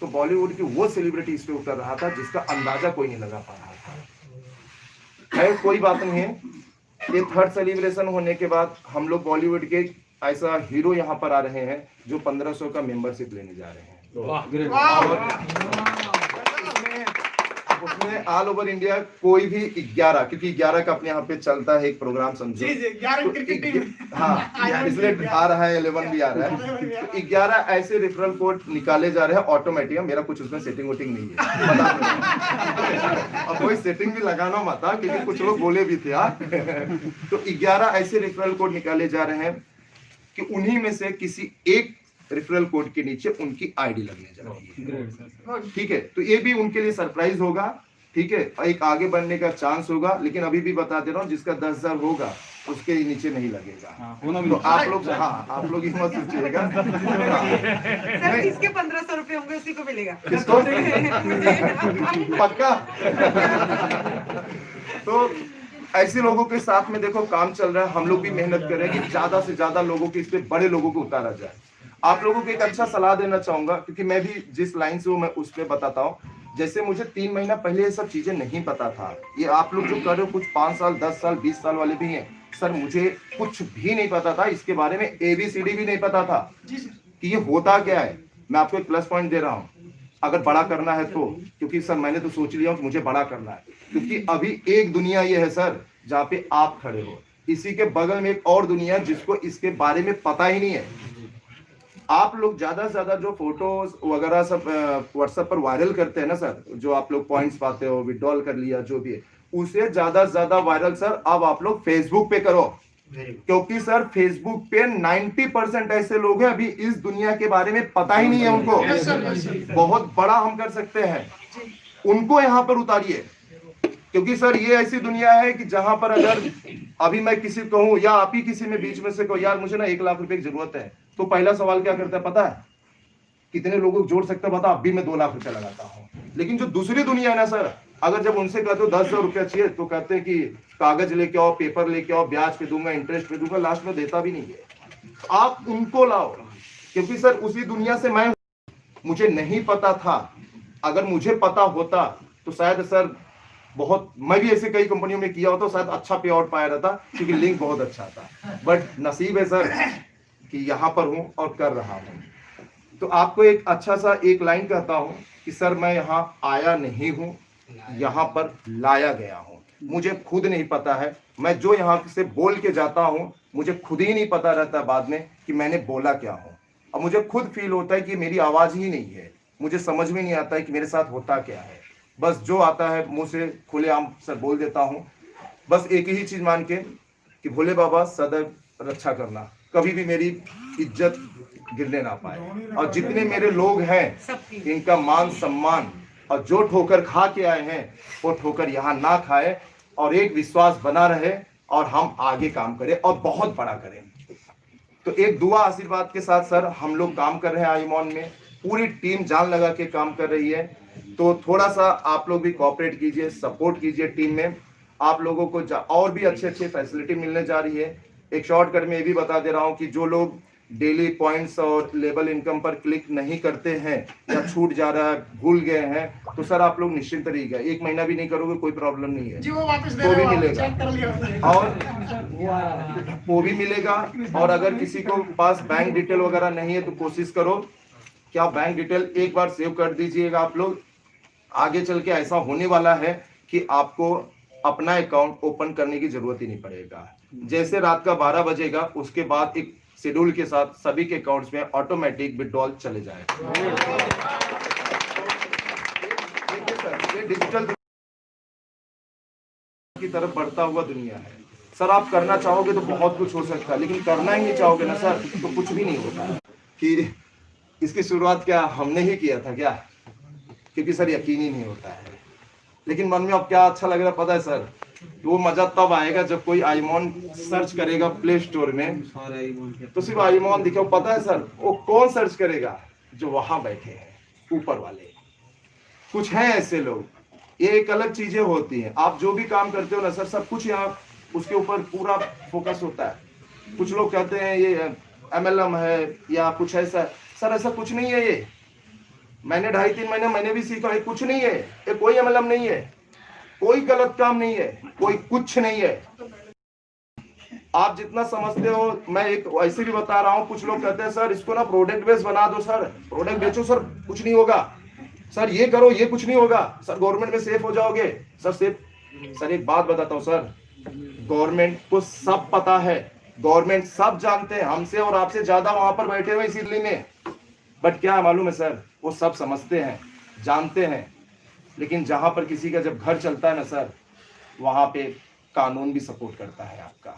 तो बॉलीवुड की वो सेलिब्रिटी इस पे उतर रहा था जिसका अंदाजा कोई नहीं लगा पा रहा था। खैर कोई बात नहीं है, ये 3rd सेलिब्रेशन होने के बाद हम लोग बॉलीवुड के ऐसा हीरो यहाँ पर आ रहे हैं जो 1500 का मेंबरशिप लेने जा रहे हैं। उसमें ऑल ओवर इंडिया कोई भी 11, क्योंकि 11 का अपने यहाँ पे चलता है एक प्रोग्राम, समझो हाँ, इसलिए आ रहा है, 11 भी आ रहा है, तो 11 ऐसे रेफरल कोड निकाले जा रहे हैं ऑटोमेटिक। मेरा कुछ उसमें सेटिंग वोटिंग नहीं है, अब कोई सेटिंग भी लगाना मत, क्योंकि कुछ लोग बोले भी थे। तो 11 ऐसे रेफरल कोड निकाले जा रहे हैं कि उन्हीं में से किसी एक रेफरल कोड के नीचे उनकी आईडी लगने जा रही है। ठीक है, तो ये भी उनके लिए सरप्राइज होगा। ठीक है, एक आगे बढ़ने का चांस होगा, लेकिन अभी भी बता दे रहा हूँ, जिसका 10,000 होगा उसके नीचे नहीं लगेगा। तो आप लोग, हाँ आप लोग ही मत सोचिएगा। इसके 1500 रुपए होंगे उसी को मिलेगा। किसको? पक्का। तो ऐसे लोगों के साथ में देखो काम चल रहा है, हम लोग भी मेहनत कर रहे हैं कि ज्यादा से ज्यादा लोगों के, इस पे बड़े लोगों को उतारा जाए। आप लोगों को एक अच्छा सलाह देना चाहूंगा, क्योंकि मैं भी जिस लाइन से हूँ मैं उस पर बताता हूँ। जैसे मुझे 3 महीना पहले ये सब चीजें नहीं पता था, ये आप लोग जो कर रहे हो, कुछ 5 साल 10 साल 20 साल वाले भी हैं सर, मुझे कुछ भी नहीं पता था इसके बारे में, ABCD भी नहीं पता था कि ये होता क्या है। मैं आपको एक प्लस पॉइंट दे रहा हूँ, अगर बड़ा करना है तो, क्योंकि सर मैंने तो सोच लिया कि मुझे बड़ा करना है, क्योंकि अभी एक दुनिया ये है सर जहाँ पे आप खड़े हो, इसी के बगल में एक और दुनिया जिसको इसके बारे में पता ही नहीं है। आप लोग ज्यादा से ज्यादा जो फोटोज वगैरह सब व्हाट्सएप पर वायरल करते हैं ना सर, जो आप लोग पॉइंट्स पाते हो, विड्रॉल कर लिया, जो भी है, उसे ज्यादा से ज्यादा वायरल सर अब आप लोग फेसबुक पे करो, क्योंकि सर फेसबुक पे 90% ऐसे लोग हैं अभी इस दुनिया के बारे में पता ही नहीं है उनको। बहुत बड़ा हम कर सकते हैं, उनको यहाँ पर उतारिए। क्योंकि सर ये ऐसी दुनिया है कि जहां पर अगर अभी मैं किसी को कहूं या आप ही किसी में बीच में से कहो यार मुझे ना 1 लाख रुपए की जरूरत है, तो पहला सवाल क्या करता है पता है? कितने लोगों को जोड़ सकता है बता? अभी मैं 2 लाख रुपया लगाता हूँ। लेकिन जो दूसरी दुनिया है ना सर, अगर जब उनसे कहते हो 10,000 रुपया चाहिए तो कहते हैं कि कागज लेके आओ, पेपर लेके आओ, ब्याज पे दूंगा, इंटरेस्ट पे दूंगा, लास्ट में देता भी नहीं है। आप उनको लाओ, क्योंकि सर उसी दुनिया से मैं, मुझे नहीं पता था। अगर मुझे पता होता तो शायद सर बहुत, मैं भी ऐसे कई कंपनियों में किया होता, शायद अच्छा पे आउट पाया रहता, क्योंकि लिंक बहुत अच्छा था। बट नसीब है सर कि यहाँ पर हूँ और कर रहा हूँ। तो आपको एक अच्छा सा एक लाइन कहता हूँ कि सर मैं यहाँ आया नहीं हूँ, यहाँ पर लाया गया हूँ। मुझे खुद नहीं पता है, मैं जो यहाँ से बोल के जाता हूँ मुझे खुद ही नहीं पता रहता बाद में कि मैंने बोला क्या हूँ। और मुझे खुद फील होता है कि मेरी आवाज़ ही नहीं है, मुझे समझ में नहीं आता है कि मेरे साथ होता क्या है। बस जो आता है मुंह से खुलेआम सर बोल देता हूँ। बस एक ही चीज़ मान के कि भोले बाबा सदैव रक्षा करना, कभी भी मेरी इज्जत गिरने ना पाए, और जितने मेरे लोग हैं इनका मान सम्मान, और जो ठोकर खा के आए हैं वो ठोकर यहाँ ना खाए, और एक विश्वास बना रहे और हम आगे काम करें और बहुत बड़ा करें। तो एक दुआ आशीर्वाद के साथ सर हम लोग काम कर रहे हैं आईमॉन में, पूरी टीम जान लगा के काम कर रही है। तो थोड़ा सा आप लोग भी कोऑपरेट कीजिए, सपोर्ट कीजिए टीम में। आप लोगों को और भी अच्छे अच्छे फैसिलिटी मिलने जा रही है। एक शॉर्टकट में ये भी बता दे रहा हूँ कि जो लोग डेली पॉइंट्स और लेबल इनकम पर क्लिक नहीं करते हैं या छूट जा रहा है, भूल गए हैं, तो सर आप लोग निश्चिंत रहिएगा, 1 महीना भी नहीं करोगे कोई प्रॉब्लम नहीं है, वो भी मिलेगा। और वो भी मिलेगा। और अगर किसी को पास बैंक डिटेल वगैरह नहीं है तो कोशिश करो कि आप बैंक डिटेल एक बार सेव कर दीजिएगा। आप लोग आगे चल के ऐसा होने वाला है कि आपको अपना अकाउंट ओपन करने की जरूरत ही नहीं पड़ेगा। जैसे रात का 12 बजेगा उसके बाद एक शेड्यूल के साथ सभी के अकाउंट्स में ऑटोमेटिक विड्रॉल चले जाएगा। ये डिजिटल की तरफ बढ़ता हुआ दुनिया है सर। आप करना चाहोगे तो बहुत कुछ हो सकता है, लेकिन करना ही नहीं चाहोगे ना सर तो कुछ भी नहीं होता। कि इसकी शुरुआत क्या हमने ही किया था क्या? क्योंकि सर यकीन ही नहीं होता है, लेकिन मन में अब क्या अच्छा लग रहा पता है सर, वो मजा तब आएगा जब कोई आईमॉन सर्च करेगा प्ले स्टोर में तो सिर्फ आईमॉन दिखे। पता है सर वो कौन सर्च करेगा? जो वहां बैठे हैं ऊपर वाले। कुछ हैं ऐसे लोग, ये एक अलग चीजें होती हैं। आप जो भी काम करते हो ना सर, सब कुछ यहाँ उसके ऊपर पूरा फोकस होता है। कुछ लोग कहते हैं ये MLM है या कुछ ऐसा, सर ऐसा कुछ नहीं है। ये मैंने 2.5-3 महीने मैंने भी सीखा, कुछ नहीं है ये, कोई MLM नहीं है, कोई गलत काम नहीं है, कोई कुछ नहीं है। आप जितना समझते हो, मैं एक ऐसे भी बता रहा हूँ। कुछ लोग कहते हैं सर इसको ना प्रोडक्ट बेस बना दो, सर प्रोडक्ट बेचो, सर कुछ नहीं होगा, सर ये करो ये कुछ नहीं होगा, सर गवर्नमेंट में सेफ हो जाओगे। सर सेफ, सर एक बात बताता हूँ सर, गवर्नमेंट को सब पता है, गवर्नमेंट सब जानते हैं, हमसे और आपसे ज्यादा वहां पर बैठे हुए इस दिल्ली में। बट क्या मालूम है सर, वो सब समझते हैं, जानते हैं, लेकिन जहां पर किसी का जब घर चलता है ना सर, वहां पे कानून भी सपोर्ट करता है आपका।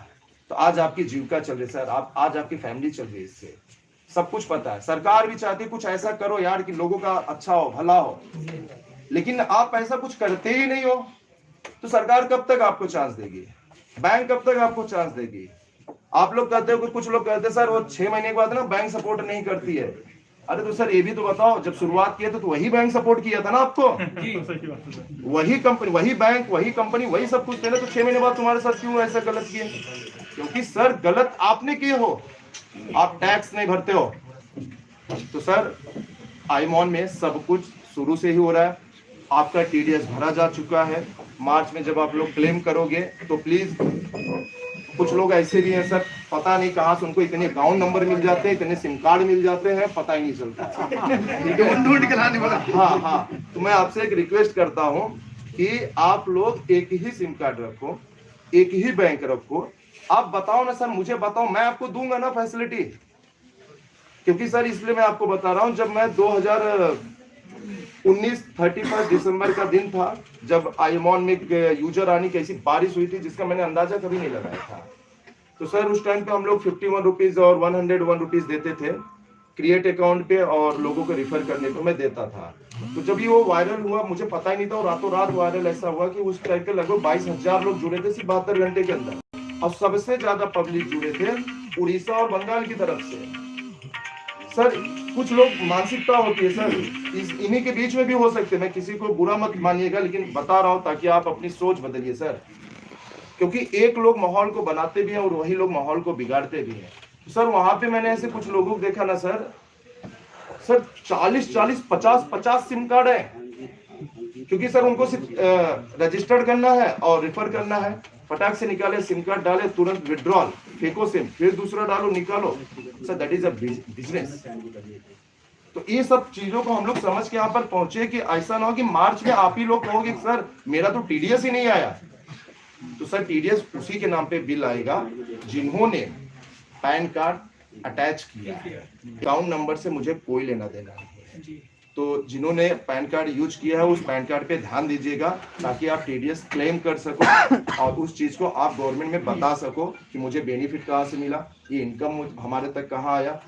तो आज आपकी जीविका चल रही है सर, आज आपकी फैमिली चल रही है, इससे सब कुछ पता है। सरकार भी चाहती है कुछ ऐसा करो यार कि लोगों का अच्छा हो, भला हो, लेकिन आप ऐसा कुछ करते ही नहीं हो, तो सरकार कब तक आपको चांस देगी? बैंक कब तक आपको चांस देगी? आप लोग कहते हो, कुछ लोग कहते हैं सर वो 6 महीने के बाद ना बैंक सपोर्ट नहीं करती है। अरे तो सर ये भी तो बताओ, जब शुरुआत किया तो वही बैंक सपोर्ट किया था ना आपको, वही कंपनी, वही बैंक, वही कंपनी, वही सब कुछ थे ना। तो 6 महीने बाद तुम्हारे साथ क्यों ऐसा गलत किए? क्योंकि सर गलत आपने किए हो, आप टैक्स नहीं भरते हो। तो सर आईमॉन में सब कुछ शुरू से ही हो रहा है। आपका TDS भरा जा चुका है। मार्च में जब आप लोग क्लेम करोगे तो प्लीज, कुछ लोग ऐसे भी हैं सर, पता नहीं कहाँ से उनको इतने अकाउंट नंबर मिल जाते हैं, इतने सिम कार्ड मिल जाते हैं, पता ही नहीं चलता। हाँ, तो मैं आपसे एक रिक्वेस्ट करता हूँ कि आप लोग एक ही सिम कार्ड रखो, एक ही बैंक रखो। आप बताओ ना सर, मुझे बताओ, मैं आपको दूंगा ना फैसिलिटी। क्योंकि सर इसलिए मैं आपको बता रहा हूँ, जब मैं 2019 31 दिसंबर का दिन था, जब आईमॉन में यूजर आने की ऐसी बारिश हुई थी जिसका मैंने अंदाजा कभी नहीं लगाया था। तो सर उस टाइम पे हम लोग 51 रुपीज और 101 रुपीज देते थे। क्रिएट अकाउंट पे और लोगों को रिफर करने पे मैं देता था। तो जब ये वो वायरल हुआ मुझे पता ही नहीं था, और रातों रात वायरल ऐसा हुआ कि उस टाइम के लगभग 22,000 लोग जुड़े थे सिर्फ 72 घंटे के अंदर, और सबसे ज्यादा पब्लिक जुड़े थे उड़ीसा और बंगाल की तरफ से। सर कुछ लोग मानसिकता होती है सर, इन्हीं के बीच में भी हो सकते हैं, मैं किसी को बुरा मत मानिएगा, लेकिन बता रहा हूं ताकि आप अपनी सोच बदलिए सर, क्योंकि एक लोग माहौल को बनाते भी हैं और वही लोग माहौल को बिगाड़ते भी हैं। सर वहां पे मैंने ऐसे कुछ लोगों को देखा ना सर 40 50 सिम कार्ड है, क्योंकि सर उनको सिर्फ रजिस्टर्ड करना है और रिफर करना है, फटाक से निकाले सिम कार्ड डाले, तुरंत विड्रॉल, फेंको सिम, फिर दूसरा डालो निकालो। Sir that is a business. तो ये सब चीजों को हम लोग समझ के यहाँ पर पहुंचे कि ऐसा ना हो कि मार्च में आप ही लोग कहोगे सर मेरा तो टीडीएस ही नहीं आया। तो सर टीडीएस उसी के नाम पे बिल आएगा जिन्होंने पैन कार्ड अटैच किया है, अकाउंट नंबर से मुझे कोई लेना देना नहीं है। तो जिन्होंने पैन कार्ड यूज किया है उस पैन कार्ड पे ध्यान दीजिएगा, ताकि आप टीडीएस क्लेम कर सको और उस चीज को आप गवर्नमेंट में बता सको कि मुझे बेनिफिट कहाँ से मिला, ये इनकम हमारे तक कहाँ आया।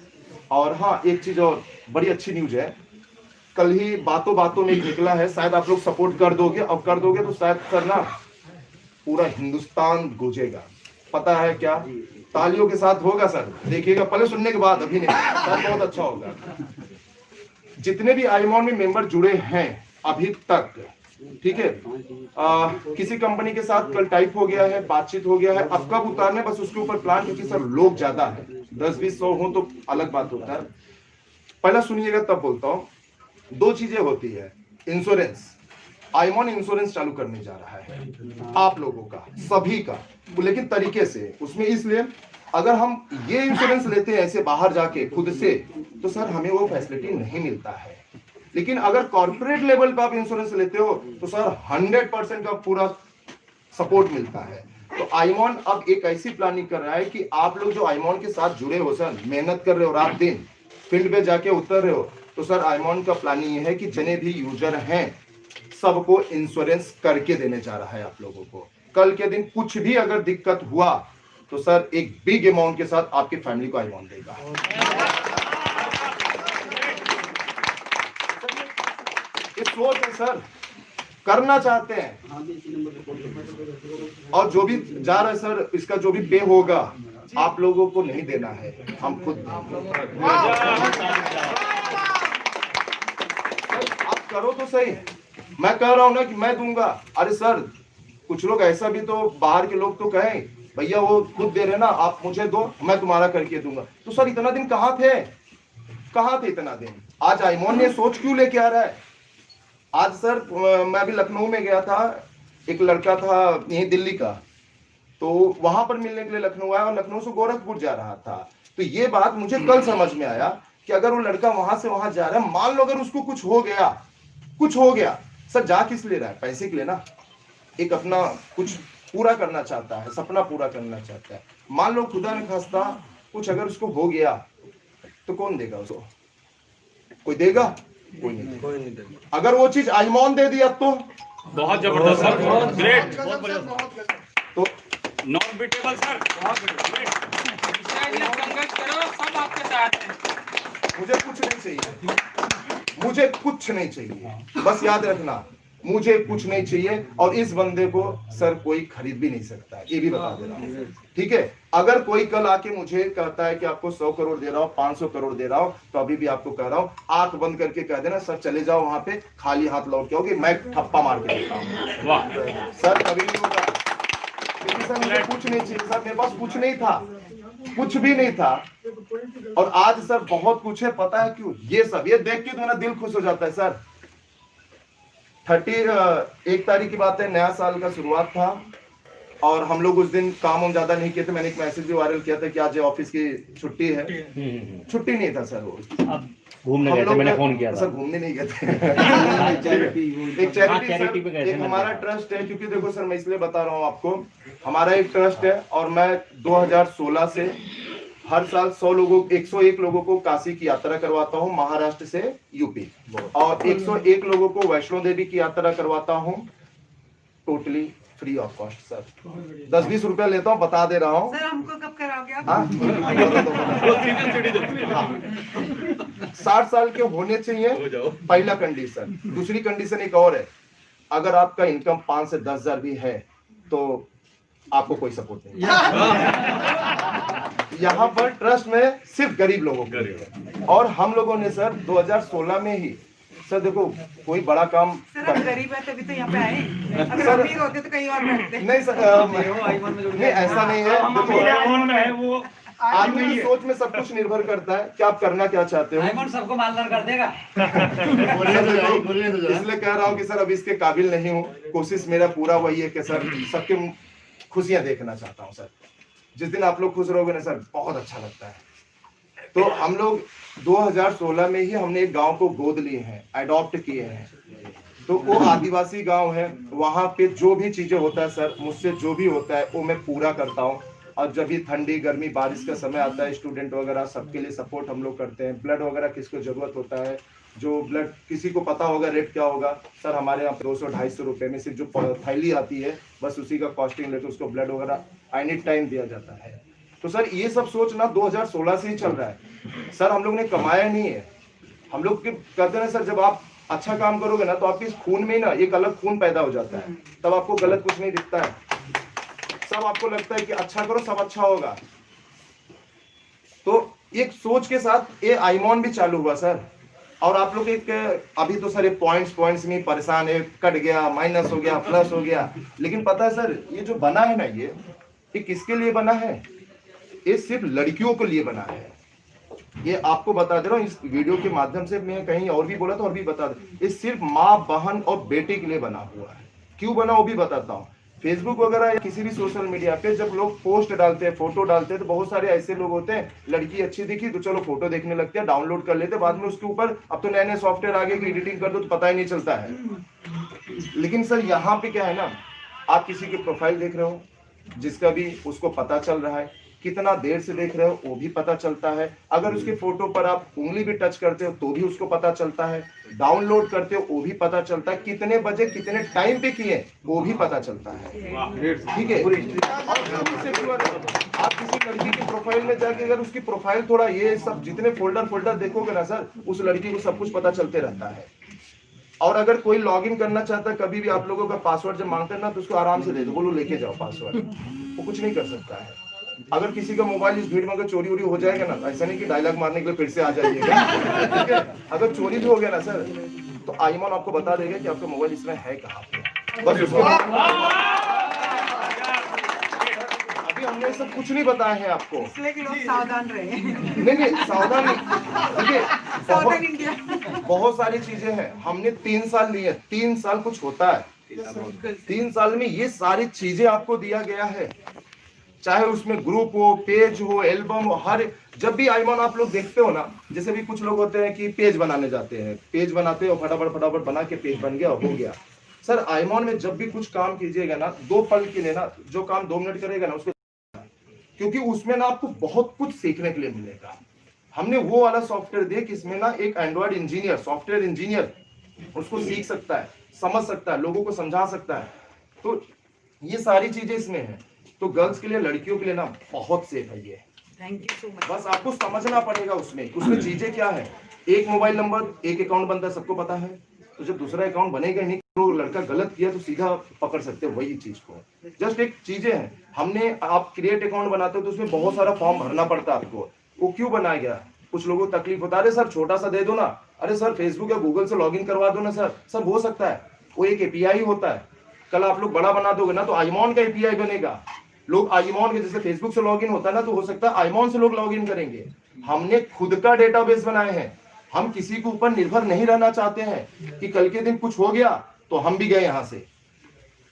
और हाँ एक चीज और बड़ी अच्छी न्यूज है, कल ही बातों में निकला है, शायद आप लोग सपोर्ट कर दोगे, और कर दोगे तो शायद सर ना पूरा हिंदुस्तान गूंजेगा। पता है क्या? तालियों के साथ होगा सर, देखिएगा, पहले सुनने के बाद, अभी नहीं सर, बहुत अच्छा होगा। जितने भी आईमॉन में मेंबर जुड़े हैं अभी तक, ठीक है, किसी कंपनी के साथ कल टाइप हो गया है, बातचीत हो गया है, अब कब उतारने बस उसके ऊपर प्लान, क्योंकि सर लोग ज्यादा है, 10-20-100 हो तो अलग बात होता है। पहला सुनिएगा तब बोलता हूं। 2 चीजें होती है, इंश्योरेंस, आईमॉन इंश्योरेंस चालू करने जा रहा है आप लोगों का, सभी का, लेकिन तरीके से। उसमें इसलिए अगर हम ये इंश्योरेंस लेते हैं ऐसे बाहर जाके खुद से, तो सर हमें वो फैसिलिटी नहीं मिलता है। लेकिन अगर कॉर्पोरेट लेवल पे आप इंश्योरेंस लेते हो तो सर 100% का पूरा सपोर्ट मिलता है। तो आईमॉन अब एक ऐसी प्लानिंग कर रहा है कि आप लोग जो आईमॉन के साथ जुड़े हो सर, मेहनत कर रहे हो, रात दिन फील्ड पे जाके उतर रहे हो, तो सर आईमॉन का प्लानिंग ये है कि जितने भी यूजर हैं सबको इंश्योरेंस करके देने जा रहा है आप लोगों को। कल के दिन कुछ भी अगर दिक्कत हुआ तो सर एक बिग अमाउंट के साथ आपकी फैमिली को आईमॉन देगा। ये सोच है सर, करना चाहते हैं, और जो भी जा रहा है सर, इसका जो भी पे होगा आप लोगों को नहीं देना है, हम खुद आप करो तो सही। मैं कह रहा हूं ना कि मैं दूंगा, अरे सर कुछ लोग ऐसा भी तो बाहर के लोग तो कहें भैया वो खुद दे रहे ना, आप मुझे दो, मैं तुम्हारा करके दूंगा। तो सर इतना दिन कहाँ थे इतना दिन? आज आईमॉन ने सोच क्यों लेके आ रहा है? आज सर मैं अभी लखनऊ में गया था, एक लड़का था यहीं दिल्ली का, तो वहां पर मिलने के लिए लखनऊ आया, और लखनऊ से गोरखपुर जा रहा था। तो ये बात मुझे कल समझ में आया कि अगर वो लड़का वहां से वहां जा रहा है, मान लो अगर उसको कुछ हो गया सर, जा किस ले रहा है? पैसे के लिए ना, एक अपना कुछ पूरा करना चाहता है, सपना पूरा करना चाहता है। मान लो खुदा न खास्ता कुछ अगर उसको हो गया तो कौन देगा उसको? कोई देगा? कोई नहीं देगा। अगर वो चीज आईमॉन दे दिया तो बहुत जबरदस्त सर, बहुत ग्रेट, तो नॉन बीटेबल सर, बहुत ग्रेट। संघर्ष करो, सब आपके साथ हैं। मुझे कुछ नहीं चाहिए, बस याद रखना, मुझे कुछ नहीं चाहिए, और इस बंदे को सर कोई खरीद भी नहीं सकता, ये भी बता दे रहा हूं, ठीक है? अगर कोई कल आके मुझे कहता है कि आपको 100 करोड़ दे रहा हूं, 500 करोड़ दे रहा हूं, तो अभी भी आपको कह रहा हूं, आंख बंद करके कह देना सर चले जाओ वहां पे, खाली हाथ लौट के आओगे, मैं ठप्पा मार के देता हूं। वाह सर कभी नहीं होगा, क्योंकि सर मुझे कुछ नहीं चाहिए सर, मेरे पास कुछ नहीं था, कुछ भी नहीं था, और आज सर बहुत कुछ है। पता है क्यों? ये सब ये देख के तो मेरा दिल खुश हो जाता है सर। 1 तारीख की बात है, नया साल का शुरुआत था, और हम लोग उस दिन काम ज्यादा नहीं किए थे। मैंने एक मैसेज भी वायरल किया था कि आज ऑफिस की छुट्टी है, छुट्टी नहीं था सर, वो घूमने गए थे, मैंने फोन किया था सर, घूमने नहीं गए थे। एक चैरिटी, एक हमारा ट्रस्ट है, क्योंकि देखो सर मैं इसलिए बता रहा हूँ आपको, हमारा एक ट्रस्ट है, और मैं 2016 से हर साल 101 लोगों को काशी की यात्रा करवाता हूँ, महाराष्ट्र से यूपी, और 101 लोगों को वैष्णो देवी की यात्रा करवाता हूँ, totally free of cost sir. 10-20 रुपया लेता हूँ, बता दे रहा हूँ सर। हमको कब कराओगे आप? हाँ 60 साल के होने चाहिए, पहला कंडीशन। दूसरी कंडीशन एक और है, अगर आपका इनकम 5 से 10 हजार भी है तो आपको कोई सपोर्ट नहीं। यहाँ पर ट्रस्ट में सिर्फ गरीब लोगों के लिए। और हम लोगों ने सर 2016 में ही सर देखो कोई बड़ा काम सर हम गरीब है तभी तो यहाँ पे आए, अगर अमीर होते तो कहीं और बैठते। नहीं सर, नहीं ऐसा नहीं है। देखो आदमी की सोच में सब कुछ निर्भर करता है कि आप करना क्या चाहते हो। सबको मालदार कर देगा। इसलिए कह रहा हूँ कि सर अभी इसके काबिल नहीं हूँ। कोशिश मेरा पूरा वही है कि सर सबके खुशियां देखना चाहता हूँ सर। जिस दिन आप लोग खुश रहोगे ना सर, बहुत अच्छा लगता है। तो हम लोग 2016 में ही हमने एक गांव को गोद लिए हैं, अडॉप्ट किए हैं। तो वो आदिवासी गांव है, वहां पे जो भी चीजें होता है सर, मुझसे जो भी होता है वो मैं पूरा करता हूँ। और जब भी ठंडी गर्मी बारिश का समय आता है, स्टूडेंट वगैरह सबके लिए सपोर्ट हम लोग करते हैं। ब्लड वगैरह किसको जरूरत होता है, जो ब्लड किसी को पता होगा रेट क्या होगा सर, हमारे यहाँ 200-250 रुपए में सिर्फ जो थैली आती है बस उसी का कॉस्टिंग लेकर उसको ब्लड वगैरह एनी टाइम दिया जाता है। तो सर ये सब सोचना 2016 से ही चल रहा है सर। हम लोग ने कमाया नहीं है, हम लोग कहते हैं सर जब आप अच्छा काम करोगे ना तो आपके खून में ना एक अलग खून पैदा हो जाता है, तब आपको गलत कुछ नहीं दिखता है। सब आपको लगता है कि अच्छा करो सब अच्छा होगा। तो एक सोच के साथ ये आईमॉन भी चालू हुआ सर। और आप लोग एक अभी तो सर ये पॉइंट्स में परेशान है, कट गया, माइनस हो गया, प्लस हो गया। लेकिन पता है सर ये जो बना है ना ये किसके लिए बना है? ये सिर्फ लड़कियों के लिए बना है। ये आपको बता दे रहा हूँ इस वीडियो के माध्यम से। मैं कहीं और भी बोला था और भी बता दे, ये सिर्फ माँ, बहन और बेटे के लिए बना हुआ है। क्यों बना वो भी बताता हूँ। फेसबुक वगैरह या किसी भी सोशल मीडिया पे जब लोग पोस्ट डालते हैं, फोटो डालते हैं, तो बहुत सारे ऐसे लोग होते हैं, लड़की अच्छी दिखी तो चलो फोटो देखने लगते हैं, डाउनलोड कर लेते हैं, बाद में उसके ऊपर अब तो नए नए सॉफ्टवेयर आ गए कि एडिटिंग कर दो तो पता ही नहीं चलता है। लेकिन सर यहाँ पे क्या है ना, आप किसी के प्रोफाइल देख रहे हो, जिसका भी उसको पता चल रहा है, कितना देर से देख रहे हो वो भी पता चलता है। अगर उसके फोटो पर आप उंगली भी टच करते हो तो भी उसको पता चलता है। डाउनलोड करते हो वो भी पता चलता है। कितने बजे कितने टाइम पे किए वो भी पता चलता है। ठीक है। आप किसी लड़की के प्रोफाइल में जाके अगर उसकी प्रोफाइल थोड़ा ये सब जितने फोल्डर देखोगे ना सर, उस लड़की को सब कुछ पता चलते रहता है। और अगर कोई लॉगिन करना चाहता है, कभी भी आप लोगों का पासवर्ड जब मांगते हैं ना तो उसको आराम से दे दो, बोलो लेके जाओ पासवर्ड, वो कुछ नहीं कर सकता है। अगर किसी का मोबाइल इस भीड़ में अगर चोरी हो जाएगा ना, ऐसा नहीं कि डायलॉग मारने के लिए फिर से आ जाइएगा। ठीक है, अगर चोरी भी हो गया ना सर तो आईमॉन आपको बता देगा कि आपका मोबाइल इसमें है कहाँ पे। बस उसको अभी हमने सब कुछ नहीं बताया है आपको, इसलिए कि लोग सावधान रहे। नहीं सावधान देखिए बहुत सारी चीजें हैं। हमने 3 साल लिए, 3 साल कुछ होता है, 3 साल में ये सारी चीजें आपको दिया गया है। चाहे उसमें ग्रुप हो, पेज हो, एल्बम हो, हर जब भी आईमॉन आप लोग देखते हो ना, जैसे भी कुछ लोग होते हैं कि पेज बनाने जाते हैं, पेज बनाते हो फटाफट बना के पेज बन गया, हो गया। सर आईमॉन में जब भी कुछ काम कीजिएगा ना, 2 पल के लिए ना, जो काम 2 मिनट करेगा ना उसको, क्योंकि उसमें ना आपको बहुत कुछ सीखने के लिए मिलेगा। हमने वो वाला सॉफ्टवेयर दिया कि इसमें ना एक एंड्रॉइड इंजीनियर, सॉफ्टवेयर इंजीनियर उसको सीख सकता है, समझ सकता है, लोगों को समझा सकता है। तो ये सारी चीजें इसमें है। तो गर्ल्स के लिए, लड़कियों के लिए ना बहुत सेफ है ये। Thank you so much. बस आपको समझना पड़ेगा उसमें चीजें क्या है। एक मोबाइल नंबर, एक अकाउंट बनता है, सबको पता है। तो जब दूसरा अकाउंट बनेगा ही नहीं, तो लड़का गलत किया तो सीधा पकड़ सकते हैं वही चीज को। जस्ट एक चीजें हैं। हमने आप क्रिएट अकाउंट बनाते हो तो उसमें बहुत सारा फॉर्म भरना पड़ता है आपको। वो क्यों बनाया गया? कुछ लोगों को तकलीफ होता है, अरे सर छोटा सा दे दो ना, अरे सर फेसबुक या गूगल से लॉगिन करवा दो ना सर। सब हो सकता है, वो एक एपीआई होता है। कल आप लोग बड़ा बना दोगे ना तो आईमॉन का एपीआई बनेगा। लोग आईमॉन के, जैसे फेसबुक से लॉगिन होता है ना, तो हो सकता है आईमॉन से लोग लॉगिन करेंगे। हमने खुद का डेटाबेस बनाए हैं। हम किसी के ऊपर निर्भर नहीं रहना चाहते हैं कि कल के दिन कुछ हो गया तो हम भी गए यहां से।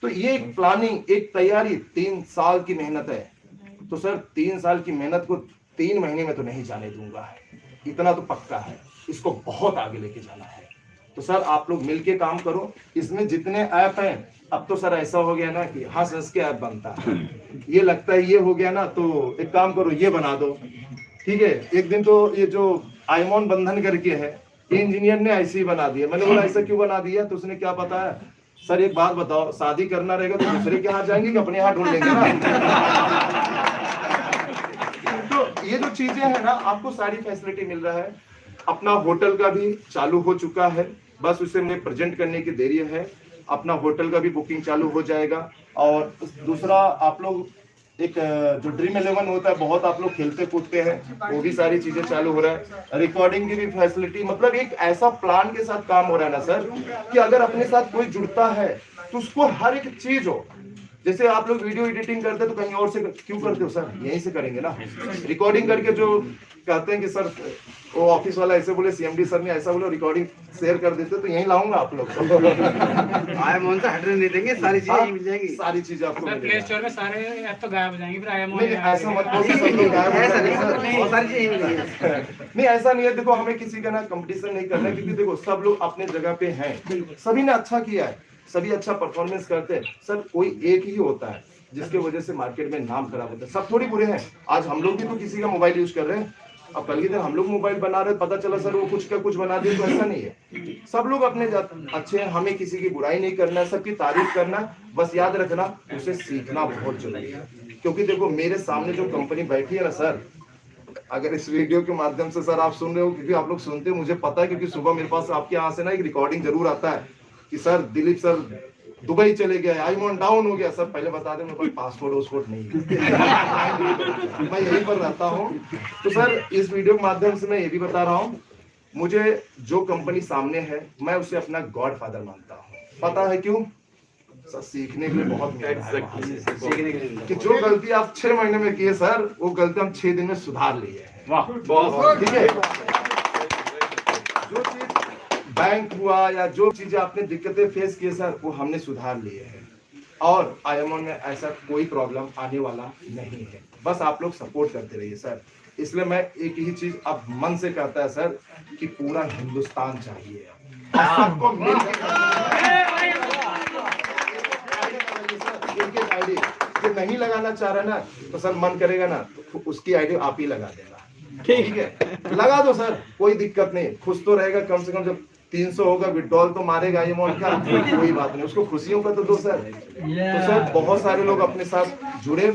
तो ये एक प्लानिंग, एक तैयारी 3 साल की मेहनत है। तो सर 3 साल की मेहनत को 3 महीने में तो नहीं जाने दूंगा, इतना तो पक्का है। इसको बहुत आगे लेके जाना है। तो सर आप लोग मिलके काम करो। इसमें जितने ऐप हैं, अब तो सर ऐसा हो गया ना कि हाँ सस के ऐप बनता है, ये लगता है ये हो गया ना, तो एक काम करो ये बना दो। ठीक है, एक दिन तो ये जो आईमॉन बंधन करके है, इंजीनियर ने ऐसे ही बना दिया। मैंने बोला ऐसा क्यों बना दिया? तो उसने क्या बताया, सर एक बात बताओ, शादी करना रहेगा तो दूसरे के हाथ जाएंगे कि अपने हाथ ढूंढ लेंगे ना। तो ये जो चीजें है ना, आपको सारी फैसिलिटी मिल रहा है। अपना होटल का भी चालू हो चुका है, बस उसे मैं प्रेजेंट करने की देरी है। अपना होटल का भी बुकिंग चालू हो जाएगा। और दूसरा, आप लोग एक जो ड्रीम 11 होता है, बहुत आप लोग खेलते कूदते हैं, वो भी सारी चीजें चालू हो रहा है। रिकॉर्डिंग की भी फैसिलिटी, मतलब एक ऐसा प्लान के साथ काम हो रहा है ना सर, कि अगर अपने साथ कोई जुड़ता है तो उसको हर एक चीज हो। जैसे आप लोग वीडियो एडिटिंग करते हैं तो कहीं और से क्यों करते हो सर, यहीं से करेंगे ना। रिकॉर्डिंग करके जो कहते हैं कि सर वो ऑफिस वाला ऐसे बोले, सीएमडी सर ने ऐसा बोले, रिकॉर्डिंग शेयर कर देते तो यहीं लाऊंगा आप लोग आईएमओ से हटने नहीं देंगे, सारी चीजें मिल जाएंगी। सारी चीजें आपको प्ले स्टोर में सारे ऐप तो गायब हो जाएंगे, फिर आईएमओ नहीं, ऐसा मत बोलो, सब लोग गायब हो जाएंगे सर। बहुत सारी चीजें मिलेंगी। नहीं, ऐसा नहीं है। देखो, हमें किसी का ना कंपटीशन नहीं करना है, क्योंकि देखो सब लोग अपने जगह पे हैं, सभी ने अच्छा किया है, सभी अच्छा परफॉर्मेंस करते हैं सर। कोई एक ही होता है जिसके वजह से मार्केट में नाम खराब होता है, सब थोड़ी बुरे हैं। आज हम लोग भी तो किसी का मोबाइल यूज कर रहे हैं, अब कल के दिन हम लोग मोबाइल बना रहे, पता चला सर वो कुछ का कुछ बना दिए, तो ऐसा नहीं है। सब लोग अपने अच्छे हैं, हमें किसी की बुराई नहीं करना है, सबकी तारीफ करना। बस याद रखना, उसे सीखना बहुत जरूरी है। क्योंकि देखो, मेरे सामने जो कंपनी बैठी है ना सर, अगर इस वीडियो के माध्यम से सर आप सुन रहे हो, क्योंकि आप लोग सुनते हो, मुझे पता है, क्योंकि सुबह मेरे पास आपके यहाँ से ना एक रिकॉर्डिंग जरूर आता है कि सर दिलीप सर दुबई चले गए, आईमोन डाउन हो गया। सर पहले बता दें, मेरे पास पासपोर्ट नहीं है मैं यहीं पर रहता हूँ। तो सर इस वीडियो के माध्यम से मैं ये भी बता रहा हूँ, मुझे जो कंपनी सामने है, मैं उसे अपना गॉड फादर मानता हूँ। पता है क्यों सर? सीखने के लिए बहुत सीखने के लिए कि जो गलती आप 6 महीने में किए सर, वो गलती हम 6 दिन में सुधार लिए है। वाह, ठीक है। जो चीज बैंक हुआ या जो चीजें आपने दिक्कतें फेस किए सर, वो हमने सुधार लिए हैं। और आईएमओ में ऐसा कोई प्रॉब्लम आने वाला नहीं है। बस आप लोग सपोर्ट करते रहिए सर। इसलिए मैं एक ही चीज अब मन से कहता है सर, कि पूरा हिंदुस्तान चाहिए, सबको आईडी जो नहीं लगाना चाह रहा ना, तो सर मन करेगा ना, तो उसकी आईडी आप ही लगा देना, ठीक है? लगा दो सर, कोई दिक्कत नहीं, खुश तो रहेगा। कम से कम जब 300 होगा विड्रॉल तो मारेगा ये मोन का, कोई बात नहीं, उसको खुशियों का तो दो सर। तो सर बहुत सारे लोग अपने साथ जुड़े।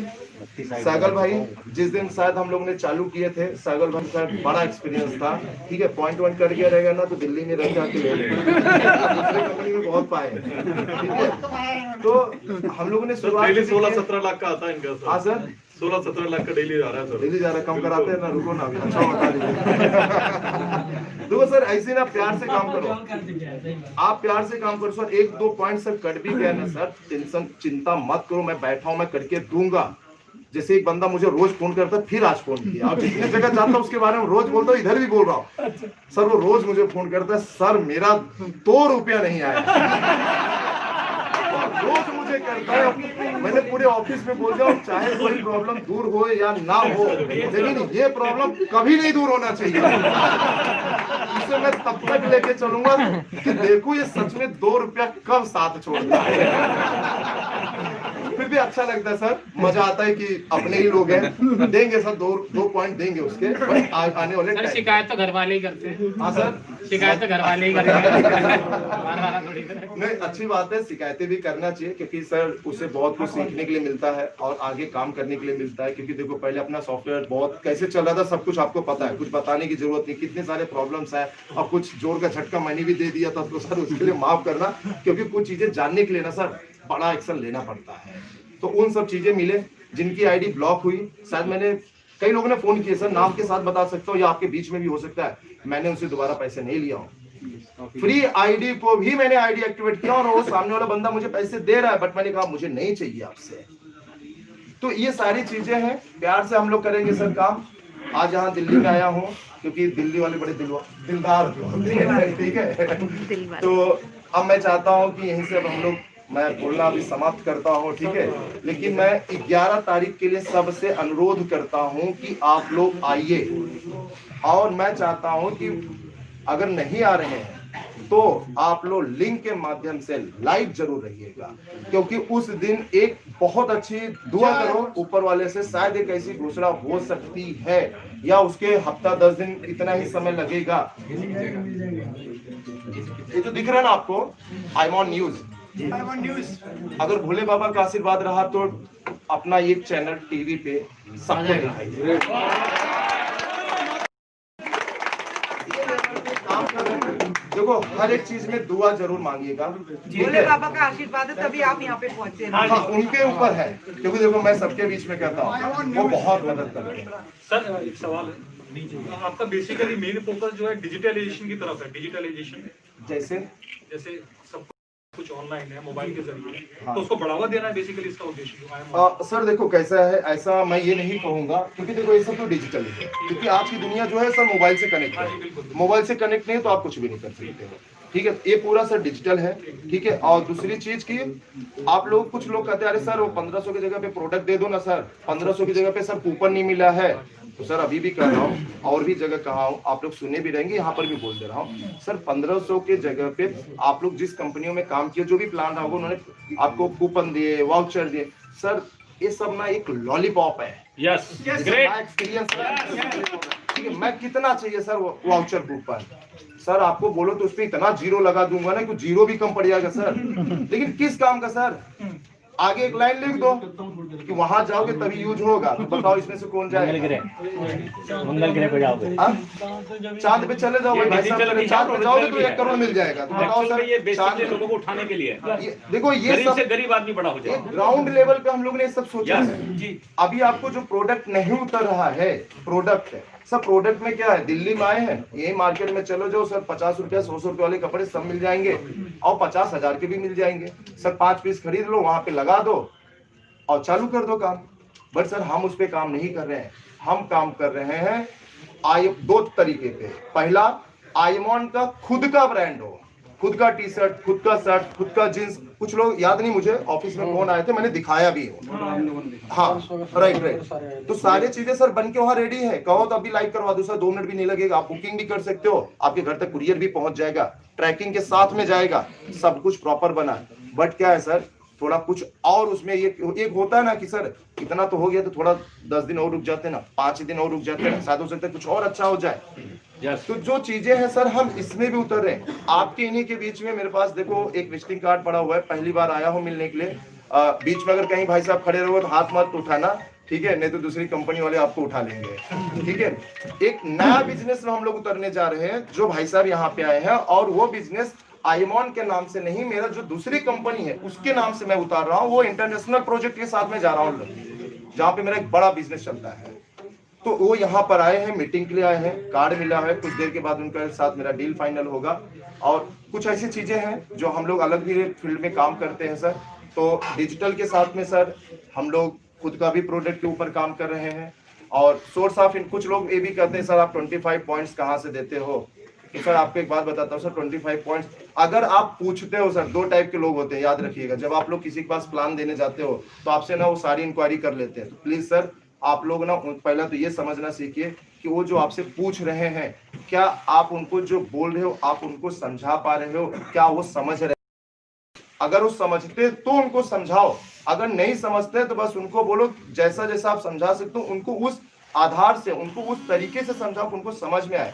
सागल भाई, जिस दिन शायद हम लोग ने चालू किए थे, सागल भाई का बड़ा एक्सपीरियंस था, ठीक है? पॉइंट 1 कर गया रहेगा ना, तो दिल्ली में रह जाके दूसरे कंपनी में बहुत पाए, ठीक है? तो हम लोगों ने शुरुआत 16-17 लाख का आता है इनका। हाँ सर, 16-17 लाख का डेली जा रहा है सर। डेली जा रहा है, कम कराते हैं ना, रुको ना, अभी अच्छा बता दीजिए। देखो सर, ऐसे ना प्यार से काम करो, आप प्यार से काम करो सर। 1-2 पॉइंट सर कट भी गया ना सर, टेंशन चिंता मत करो, मैं बैठा हूं, मैं करके दूंगा। जैसे एक बंदा मुझे रोज फोन करता है, फिर आज फोन किया, और जितनी जगह जाता हूं उसके बारे में रोज बोलता हूँ, इधर भी बोल रहा हूँ सर। वो रोज मुझे फोन करता है, सर मेरा 2 रुपया नहीं आया, रोज मुझे करता है। मैंने पूरे ऑफिस में बोल दिया, चाहे कोई प्रॉब्लम दूर हो या ना हो, लेकिन ये प्रॉब्लम कभी नहीं दूर होना चाहिए। इसे मैं तब तक लेके चलूंगा कि देखो ये सच में 2 रुपया कब साथ छोड़ता है। फिर भी अच्छा लगता है सर, मजा आता है कि अपने ही लोग हैं। देंगे सर, 2 पॉइंट देंगे उसके आने वाले सर। शिकायत तो घर वाले ही करते हैं। हाँ सर, शिकायत तो घर वाले ही करते हैं। नहीं, अच्छी बात है, शिकायतें भी करना चाहिए, क्योंकि सर उससे बहुत कुछ सीखने के लिए मिलता है और आगे काम करने के लिए मिलता है। क्योंकि देखो, पहले अपना सॉफ्टवेयर बहुत कैसे चल रहा था, सब कुछ आपको पता है, कुछ बताने की जरूरत नहीं, कितने सारे प्रॉब्लम्स है। और कुछ जोर का झटका मैंने भी दे दिया था, तो सर उसके लिए माफ करना, क्योंकि कुछ चीजें जानने के लिए ना सर बड़ा एक्शन लेना पड़ता है। तो उन सब चीजें मिले, जिनकी आईडी ब्लॉक हुई, शायद मैंने, कई लोगों ने फोन किए सर, नाम के साथ बता सकता हूँ या आपके बीच में भी हो सकता है, मैंने उनसे दोबारा पैसे नहीं लिया हूँ। फ्री आईडी को भी मैंने आईडी एक्टिवेट किया, और वो सामने वाला बंदा मुझे पैसे दे रहा है, बट मैंने कहा मुझे नहीं चाहिए आपसे। तो ये सारी चीजें हैं, प्यार से हम लोग करेंगे सर काम। आज यहाँ दिल्ली में आया हूँ, क्योंकि दिल्ली वाले बड़े दिलदार ठीक है। तो अब मैं चाहता हूँ कि यहीं से अब हम लोग, मैं बोलना अभी समाप्त करता हूं, ठीक है? लेकिन मैं 11 तारीख के लिए सबसे अनुरोध करता हूं कि आप लोग आइए, और मैं चाहता हूं कि अगर नहीं आ रहे हैं तो आप लोग लिंक के माध्यम से लाइव जरूर रहिएगा, क्योंकि उस दिन एक बहुत अच्छी दुआ करो ऊपर वाले से, शायद एक ऐसी घोषणा हो सकती है, या उसके हफ्ता 10 दिन इतना ही समय लगेगा। ये तो दिख रहा है ना आपको, आईमॉन न्यूज। अगर भोले बाबा का आशीर्वाद रहा तो अपना ये चैनल टीवी पे सबको दिखाई देखो हर एक चीज में दुआ जरूर मांगिएगा, ठीक भोले है? बाबा का आशीर्वाद है तभी आप यहाँ पे पहुँचे हैं। हाँ, उनके ऊपर है, क्योंकि देखो मैं सबके बीच में कहता हूँ वो बहुत मदद करते हैं। सर एक सवाल है, आपका बेसिकली मेन फोकस जो है डिजिटलाइजेशन की तरफ है। डिजिटलाइजेशन जैसे सब कुछ ऑनलाइन है, मोबाइल के जरिए, तो उसको बढ़ावा देना है बेसिकली इसका उद्देश्य। सर देखो कैसा है, ऐसा मैं ये नहीं कहूंगा, क्योंकि देखो ये सब तो डिजिटल है, क्योंकि आज की दुनिया जो है सर मोबाइल से कनेक्ट है। मोबाइल से कनेक्ट नहीं है तो आप कुछ भी नहीं कर सकते हो, ठीक है? ये पूरा सर डिजिटल है, ठीक है? और दूसरी चीज की आप लोग, कुछ लोग कहते हैं अरे सर वो 1500 की जगह पे प्रोडक्ट दे दो ना सर, 1500 की जगह पे सर कूपन नहीं मिला है। तो सर अभी भी कह रहा हूँ और भी जगह कहा हूँ, आप लोग सुने भी रहेंगे, यहाँ पर भी बोल दे रहा हूँ सर, 1500 के जगह पे आप लोग जिस कंपनियों में काम किए, जो भी प्लान रहा होगा, उन्होंने आपको कूपन दिए, वाउचर दिए। सर ये सब ना एक लॉलीपॉप है। यस, ग्रेट एक्सपीरियंस, ठीक है? मैं कितना चाहिए सर वाउचर कूपन? सर आपको बोलो तो उस पर इतना जीरो लगा दूंगा ना कि जीरो भी कम पड़ जाएगा सर। लेकिन किस काम का सर? आगे एक लाइन लिख दो कि वहां जाओगे तभी यूज होगा। तो बताओ इसमें से कौन जाएगा? मंगल ग्रह पे जाओगे, चांद पे चले जाओ भाई साहब, चांद पे जाओगे तो 1 करोड़ मिल जाएगा। तो बताओ सर, ये बेसिकली लोगों को उठाने के लिए देखो ये गरीब से गरीब आदमी बड़ा हो जाए, ग्राउंड लेवल पे हम लोग ने सब सोचा है। अभी आपको जो प्रोडक्ट नहीं उतर रहा है, प्रोडक्ट है सब, प्रोडक्ट में क्या है, दिल्ली में आए हैं, यही मार्केट में चलो जाओ सर, 50 रुपया 100 रुपये वाले कपड़े सब मिल जाएंगे, और 50,000 के भी मिल जाएंगे सर। 5 पीस खरीद लो, वहां पे लगा दो और चालू कर दो काम। बट सर हम उस पे काम नहीं कर रहे हैं, हम काम कर रहे हैं 2 तरीके पे। पहला, आईएमॉन का खुद का ब्रांड हो, खुद का टी शर्ट, खुद का शर्ट, खुद का जींस। कुछ लोग याद नहीं मुझे ऑफिस में कौन आए थे, मैंने दिखाया भी हो। हाँ राइट। तो सारी चीजें सर बन के वहाँ रेडी है, कहो तो अभी लाइव करवा दो सर, 2 मिनट भी नहीं लगेगा। आप बुकिंग भी कर सकते हो, आपके घर तक कुरियर भी पहुंच जाएगा, ट्रैकिंग के साथ में जाएगा, सब कुछ प्रॉपर बना। बट क्या है सर, थोड़ा कुछ और उसमें ये एक होता है ना कि सर इतना तो हो गया तो थोड़ा 10 दिन और रुक जाते हैं ना, 5 दिन और रुक जाते हैं ना, शायद हो सकता है कुछ और अच्छा हो जाए। तो जो चीजें हैं सर हम इसमें भी उतर रहे हैं। आपके इन्हीं के बीच में मेरे पास देखो एक विजिटिंग कार्ड पड़ा हुआ है, पहली बार आया हूँ मिलने के लिए। बीच में अगर कहीं भाई साहब खड़े रहो तो हाथ मत उठाना, ठीक है? नहीं तो दूसरी कंपनी वाले आपको उठा लेंगे, ठीक है? एक नया बिजनेस में हम लोग उतरने जा रहे हैं, जो भाई साहब यहाँ पे आए हैं, और वो बिजनेस आईएमॉन के नाम से नहीं, मेरा जो दूसरी कंपनी है उसके नाम से मैं उतार रहा हूँ। वो इंटरनेशनल प्रोजेक्ट के साथ में जा रहा हूँ, जहाँ पे मेरा एक बड़ा बिजनेस चलता है। तो वो यहाँ पर आए हैं, मीटिंग के लिए आए हैं, कार्ड मिला है, कुछ देर के बाद उनके साथ मेरा डील फाइनल होगा। और कुछ ऐसी चीजें हैं जो हम लोग अलग भी फील्ड में काम करते हैं सर। तो डिजिटल के साथ में सर हम लोग खुद का भी प्रोडक्ट के ऊपर काम कर रहे हैं। और सोर्स ऑफ कुछ लोग ये भी कहते हैं सर आप 25 पॉइंट्स कहाँ से देते हो? तो सर आपको एक बात बताता हूँ सर, 25 पॉइंट्स अगर आप पूछते हो सर, 2 टाइप के लोग होते हैं, याद रखिएगा। जब आप लोग किसी के पास प्लान देने जाते हो तो आपसे ना वो सारी इंक्वायरी कर लेते हैं। तो प्लीज सर आप लोग ना पहला तो ये समझना सीखिए कि वो जो आपसे पूछ रहे हैं, क्या आप उनको जो बोल रहे हो आप उनको समझा पा रहे हो, क्या वो समझ रहे? अगर वो समझते तो उनको समझाओ, अगर नहीं समझते तो बस उनको बोलो जैसा जैसा आप समझा सकते हो, उनको उस आधार से, उनको उस तरीके से समझाओ उनको समझ में आए।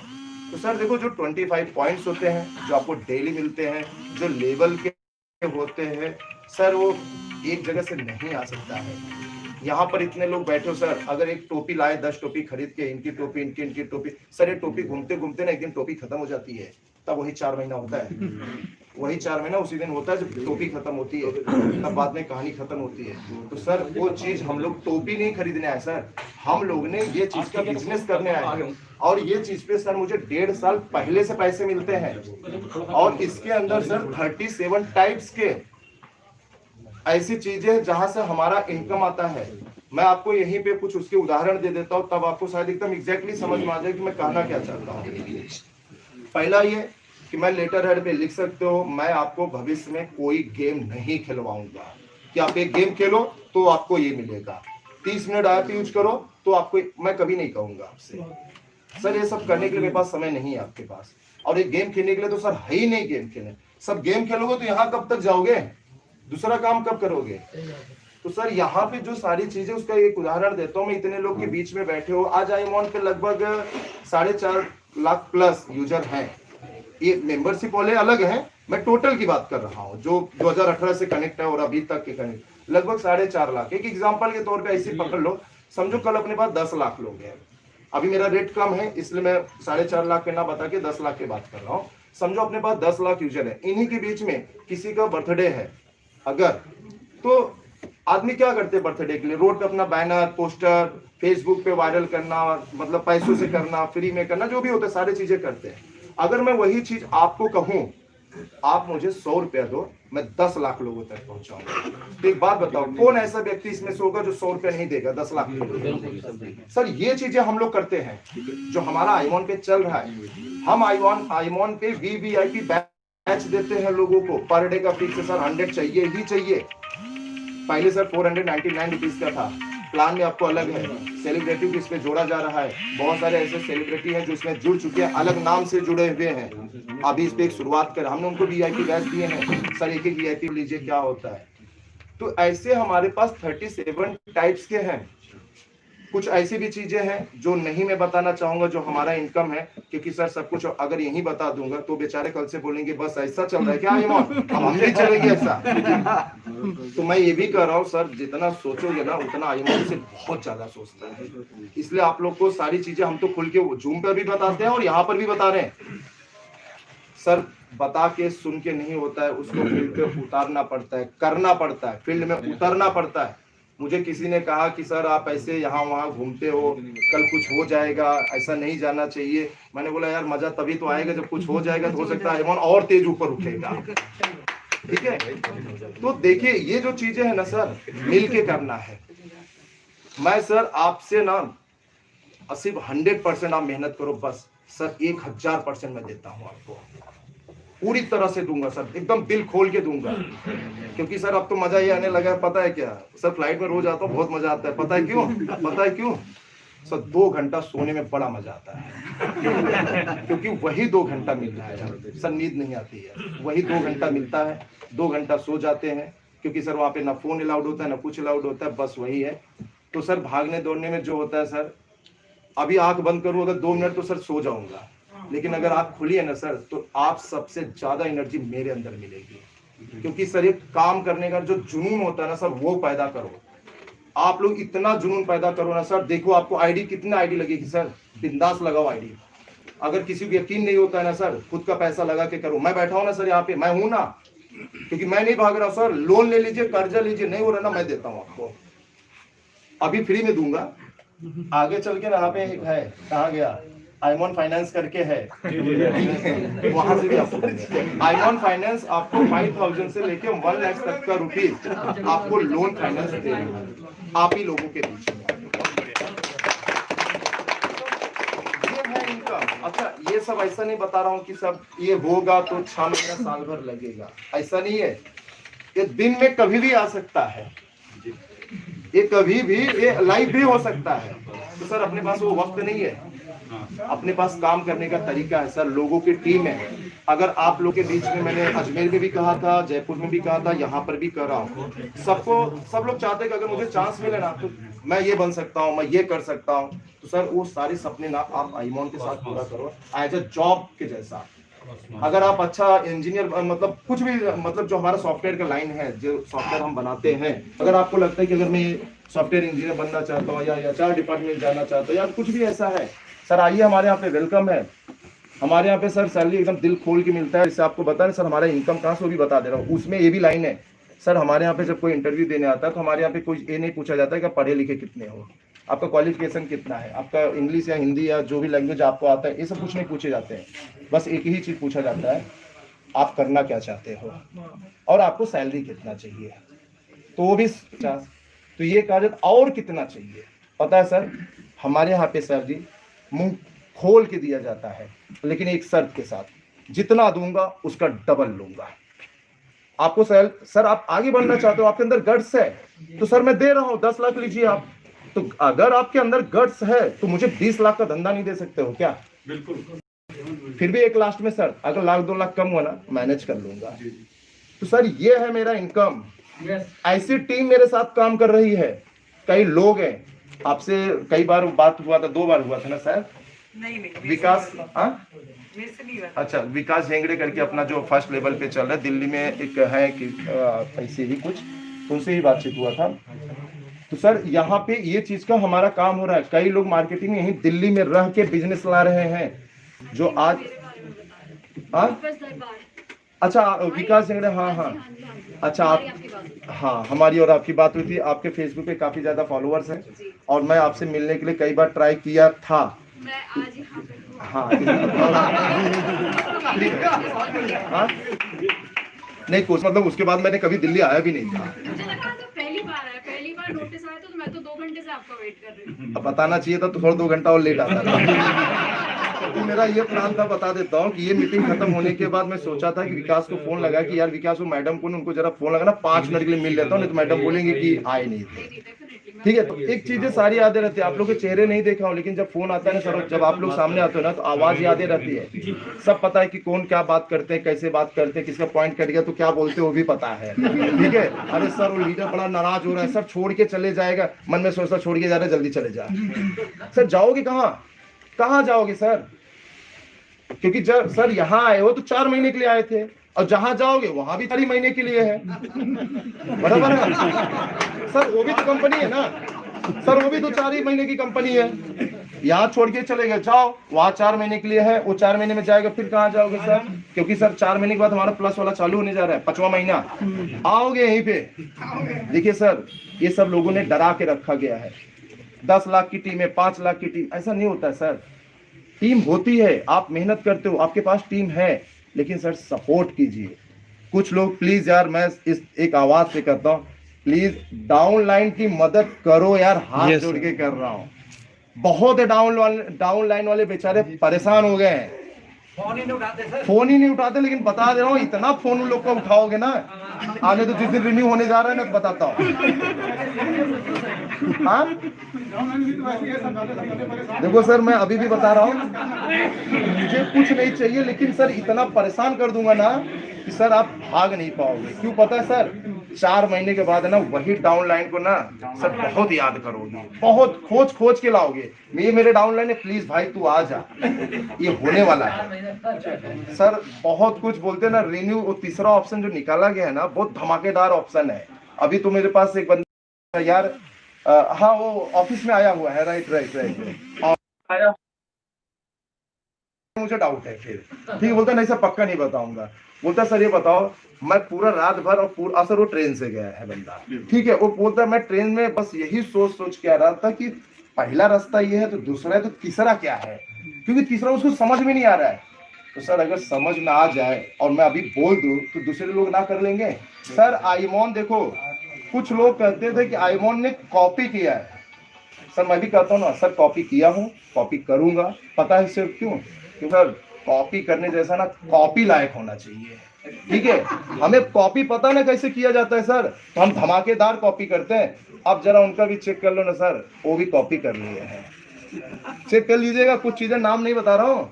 तो सर देखो जो 25 पॉइंट्स होते हैं जो आपको डेली मिलते हैं, जो लेवल के होते हैं सर, वो एक जगह से नहीं आ सकता है। यहाँ पर इतने लोग बैठे हो सर, अगर एक टोपी लाए 10 टोपी खरीद के, इनकी टोपी इनकी टोपी, सर ये टोपी घूमते घूमते ना एक दिन टोपी खत्म हो जाती है, तब वही 4 महीना होता है, वही 4 महीना उसी दिन होता है जब टोपी खत्म होती है, तब बाद में कहानी खत्म होती है। तो सर वो चीज हम लोग टोपी नहीं खरीदने आए सर, हम लोग ने ये चीज का बिजनेस करने आए हैं। और ये चीज पे सर मुझे 1.5 साल पहले से पैसे मिलते हैं। और इसके अंदर सर 37 टाइप्स के ऐसी चीजें जहां से हमारा इनकम आता है। मैं आपको यहीं पे कुछ उसके उदाहरण दे देता हूँ, तब आपको शायद एकदम एग्जैक्टली समझ में आ जाए कि मैं कहना क्या चाहता हूँ। पहला ये कि मैं लेटर हेड पे लिख सकते हो, मैं आपको भविष्य में कोई गेम नहीं खिलवाऊंगा कि आप एक गेम खेलो तो आपको ये मिलेगा, 30 मिनट ऐप यूज करो तो आपको, मैं कभी नहीं कहूंगा आपसे सर ये सब करने के लिए मेरे पास समय नहीं है आपके पास। और एक गेम खेलने के लिए तो सर है ही नहीं गेम खेलने, सब गेम खेलोगे तो यहाँ कब तक जाओगे, दूसरा काम कब करोगे? तो सर यहाँ पे जो सारी चीजें, उसका एक उदाहरण देता हूँ मैं। इतने लोग के बीच में बैठे हो, आज आईएमॉन पे लगभग 4.5 लाख प्लस यूजर हैं। ये मेंबरशिप वाले अलग हैं, मैं टोटल की बात कर रहा हूँ जो 2018 से कनेक्ट है और अभी तक के कनेक्ट, लगभग 4.5 लाख। एक एग्जाम्पल के तौर पर ऐसे पकड़ लो, समझो कल अपने पास 10 लाख लोग हैं। अभी मेरा रेट कम है इसलिए मैं 4.5 लाख पे ना बता के 10 लाख की बात कर रहा हूँ। समझो अपने पास 10 लाख यूजर है, इन्हीं के बीच में किसी का बर्थडे है अगर, तो आदमी क्या करते हैं बर्थडे के लिए? रोड पे अपना बैनर पोस्टर फेसबुक पे वायरल करना, मतलब पैसों से करना, फ्री में करना, जो भी होता है सारी चीजें करते हैं। अगर मैं वही चीज आपको कहूं, आप मुझे 100 रुपया दो, मैं 10 लाख लोगों तक पहुंचाऊंगा। तो एक बात बताओ, कौन ऐसा व्यक्ति इसमें से होगा जो 100 रुपया नहीं देगा 10 लाख? सर ये चीजें हम लोग करते हैं, जो हमारा आईमॉन पे चल रहा है। हम आईमॉन पे वीवीआईपी बैच देते हैं लोगों को, पर डे का फिक्स है सर, 100 चाहिए ही चाहिए। पहले सर 499 रुपीज का था, प्लान में आपको अलग है। सेलिब्रिटी को इसमें जोड़ा जा रहा है, बहुत सारे ऐसे सेलिब्रिटी हैं जो इसमें जुड़ चुके हैं, अलग नाम से जुड़े हुए हैं। अभी इस पे एक शुरुआत कर, हमने उनको वीआईपी बैच दिए हैं सर, एक एक वीआईपी लीजिए क्या होता है। तो ऐसे हमारे पास 37 टाइप्स के हैं। कुछ ऐसी भी चीजें हैं जो नहीं मैं बताना चाहूंगा, जो हमारा इनकम है, क्योंकि सर सब कुछ अगर यही बता दूंगा तो बेचारे कल से बोलेंगे बस ऐसा चल रहा है क्या आईमॉन, हम नहीं चलेंगे ऐसा। तो मैं ये भी कह रहा हूँ सर, जितना सोचोगे ना उतना आईमॉन से बहुत ज्यादा सोचता है। इसलिए आप लोग को सारी चीजें हम तो खुल के जूम पर भी बताते हैं और यहाँ पर भी बता रहे हैं सर। बता के सुन के नहीं होता है, उसको फील्ड पे उतारना पड़ता है, करना पड़ता है, फील्ड में उतरना पड़ता है। मुझे किसी ने कहा कि सर आप ऐसे यहाँ वहाँ घूमते हो, कल कुछ हो जाएगा, ऐसा नहीं जाना चाहिए। मैंने बोला यार मजा तभी तो आएगा जब कुछ हो जाएगा, तो हो सकता है आईमॉन और तेज ऊपर उठेगा। ठीक है, तो देखिए ये जो चीजें है ना सर, मिल के करना है। मैं सर आपसे ना सिर्फ 100% आप मेहनत करो बस सर, 1000% मैं देता हूँ आपको, पूरी तरह से दूंगा सर, एकदम दिल खोल के दूंगा। क्योंकि सर अब तो मजा ये आने लगा है, पता है क्या सर, फ्लाइट में रोज आता हूँ, बहुत मजा आता है। पता है क्यों? पता है क्यों सर? 2 घंटा सोने में बड़ा मजा आता है। क्योंकि वही 2 घंटा मिल रहा है सर, नींद नहीं आती है, वही 2 घंटा मिलता है, 2 घंटा सो जाते हैं। क्योंकि सर वहाँ पे ना फोन अलाउड होता है ना कुछ अलाउड होता है, बस वही है। तो सर भागने दौड़ने में जो होता है सर, अभी आंख बंद करूँ अगर 2 मिनट तो सर सो जाऊंगा, लेकिन अगर आप खुली है ना सर, तो आप सबसे ज्यादा एनर्जी मेरे अंदर मिलेगी। क्योंकि सर एक काम करने का जो जुनून होता है ना सर, वो पैदा करो। आप लोग इतना जुनून पैदा करो ना सर, देखो आपको आईडी कितना आईडी लगेगी सर, बिंदास लगाओ आईडी। अगर किसी को यकीन नहीं होता है ना सर, खुद का पैसा लगा के करो। मैं बैठा हूं ना सर यहाँ पे, मैं हूं ना, क्योंकि मैं नहीं भाग रहा सर। लोन ले लीजिए, कर्जा लीजिए, नहीं हो रहा ना, मैं देता हूँ आपको, अभी फ्री में दूंगा। आगे चल के ना यहाँ पे एक है, कहाँ गया, आईमॉन फाइनेंस करके है, वहां से भी आपको आईमॉन फाइनेंस आपको 5000 से लेके 1 लाख तक का रुपीज आपको लोन फाइनेंस देगा, आप ही लोगों के बीच में। ये है इनकम। अच्छा ये सब ऐसा नहीं बता रहा हूँ कि सब ये होगा तो 6 महीना साल भर लगेगा, ऐसा नहीं है। ये दिन में कभी भी आ सकता है, ये कभी भी, ये लाइव भी हो सकता है। तो सर अपने पास वो वक्त नहीं है, अपने पास काम करने का तरीका है सर, लोगों की टीम है। अगर आप लोग के बीच में, मैंने अजमेर में भी कहा था, जयपुर में भी कहा था, यहाँ पर भी कर रहा हूँ, सब लोग चाहते हैं कि अगर मुझे चांस मिले ना तो मैं ये बन सकता हूँ, मैं ये कर सकता हूँ। तो सर वो सारे सपने ना आप आईमॉन के साथ पूरा करो एज ए जॉब के जैसा। अगर आप अच्छा इंजीनियर, मतलब कुछ भी, मतलब जो हमारा सॉफ्टवेयर का लाइन है, जो सॉफ्टवेयर हम बनाते हैं, अगर आपको लगता है कि अगर मैं सॉफ्टवेयर इंजीनियर बनना चाहता हूँ या HR डिपार्टमेंट जाना चाहता हूँ या कुछ भी ऐसा है सर, आइए हमारे यहाँ पे, वेलकम है। हमारे यहाँ पे सर सैलरी एकदम दिल खोल के मिलता है। इससे आपको बता रहे सर, हमारा इनकम कहाँ से वो भी बता दे रहा हूँ। उसमें ये भी लाइन है सर, हमारे यहाँ पे जब कोई इंटरव्यू देने आता है तो हमारे यहाँ पे कोई ये नहीं पूछा जाता है कि पढ़े लिखे कितने हो, आपका क्वालिफिकेशन कितना है, आपका इंग्लिश या हिंदी या जो भी लैंग्वेज आपको आता है, ये सब कुछ नहीं पूछे जाते हैं। बस एक ही चीज़ पूछा जाता है, आप करना क्या चाहते हो और आपको सैलरी कितना चाहिए। तो वो भी 50, तो ये कहा जाता और कितना चाहिए। पता है सर, हमारे यहाँ पे सर जी मुंह खोल के दिया जाता है, लेकिन एक शर्त के साथ, जितना दूंगा उसका डबल लूंगा। आपको सर आप आगे बढ़ना चाहते हो, आपके अंदर गट्स है, तो सर मैं दे रहा हूं 10 लाख लीजिए आप। तो अगर आपके अंदर गट्स है तो मुझे 20 लाख का धंधा नहीं दे सकते हो क्या? बिल्कुल। फिर भी एक लास्ट में सर, अगर 1-2 लाख कम हुआ ना, मैनेज कर लूंगा। तो सर ये है मेरा इनकम। ऐसी टीम मेरे साथ काम कर रही है, कई लोग हैं। आपसे कई बार बात हुआ था, 2 बार हुआ था ना सर? नहीं विकास, हाँ मेरे से नहीं हुआ। अच्छा, विकास झेंगड़े करके अपना जो फर्स्ट लेवल पे चल रहा है, दिल्ली में एक है कि ऐसे ही कुछ, तो उनसे ही बातचीत हुआ था। तो सर यहाँ पे ये चीज का हमारा काम हो रहा है। कई लोग मार्केटिंग में यहीं दिल्ली में रह के बिजनेस ला रहे हैं, जो आज हाँ अच्छा विकास झगड़े, हाँ हाँ अच्छा आप, हाँ हमारी और आपकी बात हुई थी। आपके फेसबुक पे काफी ज्यादा फॉलोअर्स हैं और मैं आपसे मिलने के लिए कई बार ट्राई किया था। मैं आज यहाँ पे हूँ। हाँ हाँ नहीं कुछ मतलब उसके बाद मैंने कभी दिल्ली आया भी नहीं था। मुझे लगा तो पहली बार नोटिस आया तो मैं तो 2 घंटे से आपका वेट कर रही हूँ। अब बताना चाहिए था तो थोड़ा 2 घंटा और लेट आता था। तो मेरा ये प्लान था, बता देता हूँ कि ये मीटिंग खत्म होने के बाद मैं सोचा था कि विकास को फोन लगा कि यार विकास वो मैडम को उनको जरा फोन लगाना 5 मिनट के लिए मिल लेता हूँ, नहीं तो मैडम बोलेंगे कि आए नहीं थे। ठीक है, तो एक चीजें सारी यादें रहती है। आप लोग के चेहरे नहीं देखा हूँ लेकिन जब फोन आता है ना सर, जब आप लोग सामने आते हो ना तो आवाज यादें रहती है। सब पता है कि कौन क्या बात करते हैं, कैसे बात करते हैं, किसका पॉइंट कट गया तो क्या बोलते हैं वो भी पता है। ठीक है, अरे सर वो लीडर बड़ा नाराज हो रहा है सर, छोड़ के चले जाएगा, मन में सोचता छोड़ के जा रहा है जल्दी चले जा। सर जाओगे कहाँ जाओगे सर? क्योंकि जब सर यहाँ आए हो तो 4 महीने के लिए आए थे और जहां जाओगे वहां भी 4 महीने के लिए है, बराबर है सर? वो भी तो कंपनी है ना सर, वो भी तो 4 ही महीने की कंपनी है। यहाँ छोड़ के चले गए, जाओ वहाँ 4 महीने के लिए है, वो 4 महीने में जाएगा, फिर कहाँ जाओगे सर? क्योंकि सर 4 महीने के बाद हमारा प्लस वाला चालू होने जा रहा है, 5वां महीना आओगे यहीं पे। देखिए सर ये सब लोगों ने डरा के रखा गया है, 10 लाख की टीम है, 5 लाख की टीम, ऐसा नहीं होता है सर। टीम होती है, आप मेहनत करते हो, आपके पास टीम है, लेकिन सर सपोर्ट कीजिए। कुछ लोग प्लीज यार, मैं इस एक आवाज से करता हूँ, प्लीज डाउन लाइन की मदद करो यार, हाथ जोड़ के कर रहा हूँ। बहुत डाउन लाइन वाले बेचारे परेशान हो गए हैं, फोन ही नहीं उठाते। लेकिन बता दे रहा हूँ, इतना फोन उन लोग को उठाओगे ना, आगे तो जिस दिन रिन्यू होने जा रहा है ना बताता हूँ। हाँ देखो सर, मैं अभी भी बता रहा हूँ, मुझे कुछ नहीं चाहिए, लेकिन सर इतना परेशान कर दूंगा ना कि सर आप भाग नहीं पाओगे। क्यों पता है सर? 4 महीने के बाद है ना, वही डाउन लाइन को ना सर बहुत याद करोगे, बहुत खोज के लाओगे, ये मेरे डाउन लाइन है, प्लीज भाई तू आ जा, ये होने वाला है। सर बहुत कुछ बोलते हैं ना, रिन्यू, वो तीसरा ऑप्शन जो निकाला गया है ना, बहुत धमाकेदार ऑप्शन है। अभी तो मेरे पास एक बंदा यार, हाँ वो ऑफिस में आया हुआ है, राइट आया, मुझे डाउट है फिर, ठीक है, बोलता नहीं सर पक्का नहीं बताऊंगा। बोलता सर ये बताओ, मैं पूरा रात भर और पूरा असर, वो ट्रेन से गया है बंदा, ठीक है, वो बोलता मैं ट्रेन में बस यही सोच के आ रहा था कि पहला रास्ता ये है तो दूसरा है तो तीसरा क्या है, क्योंकि तीसरा उसको समझ में नहीं आ रहा है। तो सर अगर समझ में आ जाए और मैं अभी बोल दूं तो दूसरे लोग ना कर लेंगे। सर आईमॉन देखो, कुछ लोग कहते थे कि आईमॉन ने कॉपी किया है, सर मैं भी कहता हूँ ना सर, कॉपी किया हूँ, कॉपी करूंगा। पता है सिर्फ क्यों? क्योंकि सर कॉपी करने जैसा ना कॉपी लायक होना चाहिए, ठीक है। हमें कॉपी पता ना कैसे किया जाता है सर, तो हम धमाकेदार कॉपी करते हैं। अब जरा उनका भी चेक कर लो ना सर, वो भी कॉपी कर लिए हैं, चेक कर लीजिएगा। कुछ चीजें नाम नहीं बता रहा हूँ,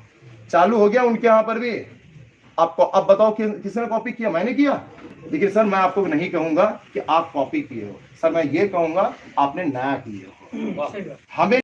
चालू हो गया उनके यहाँ पर भी। आपको अब बताओ कि किसने कॉपी किया? मैंने किया। लेकिन सर मैं आपको नहीं कहूंगा कि आप कॉपी किए हो, सर मैं ये कहूंगा आपने नया किए हो। हमें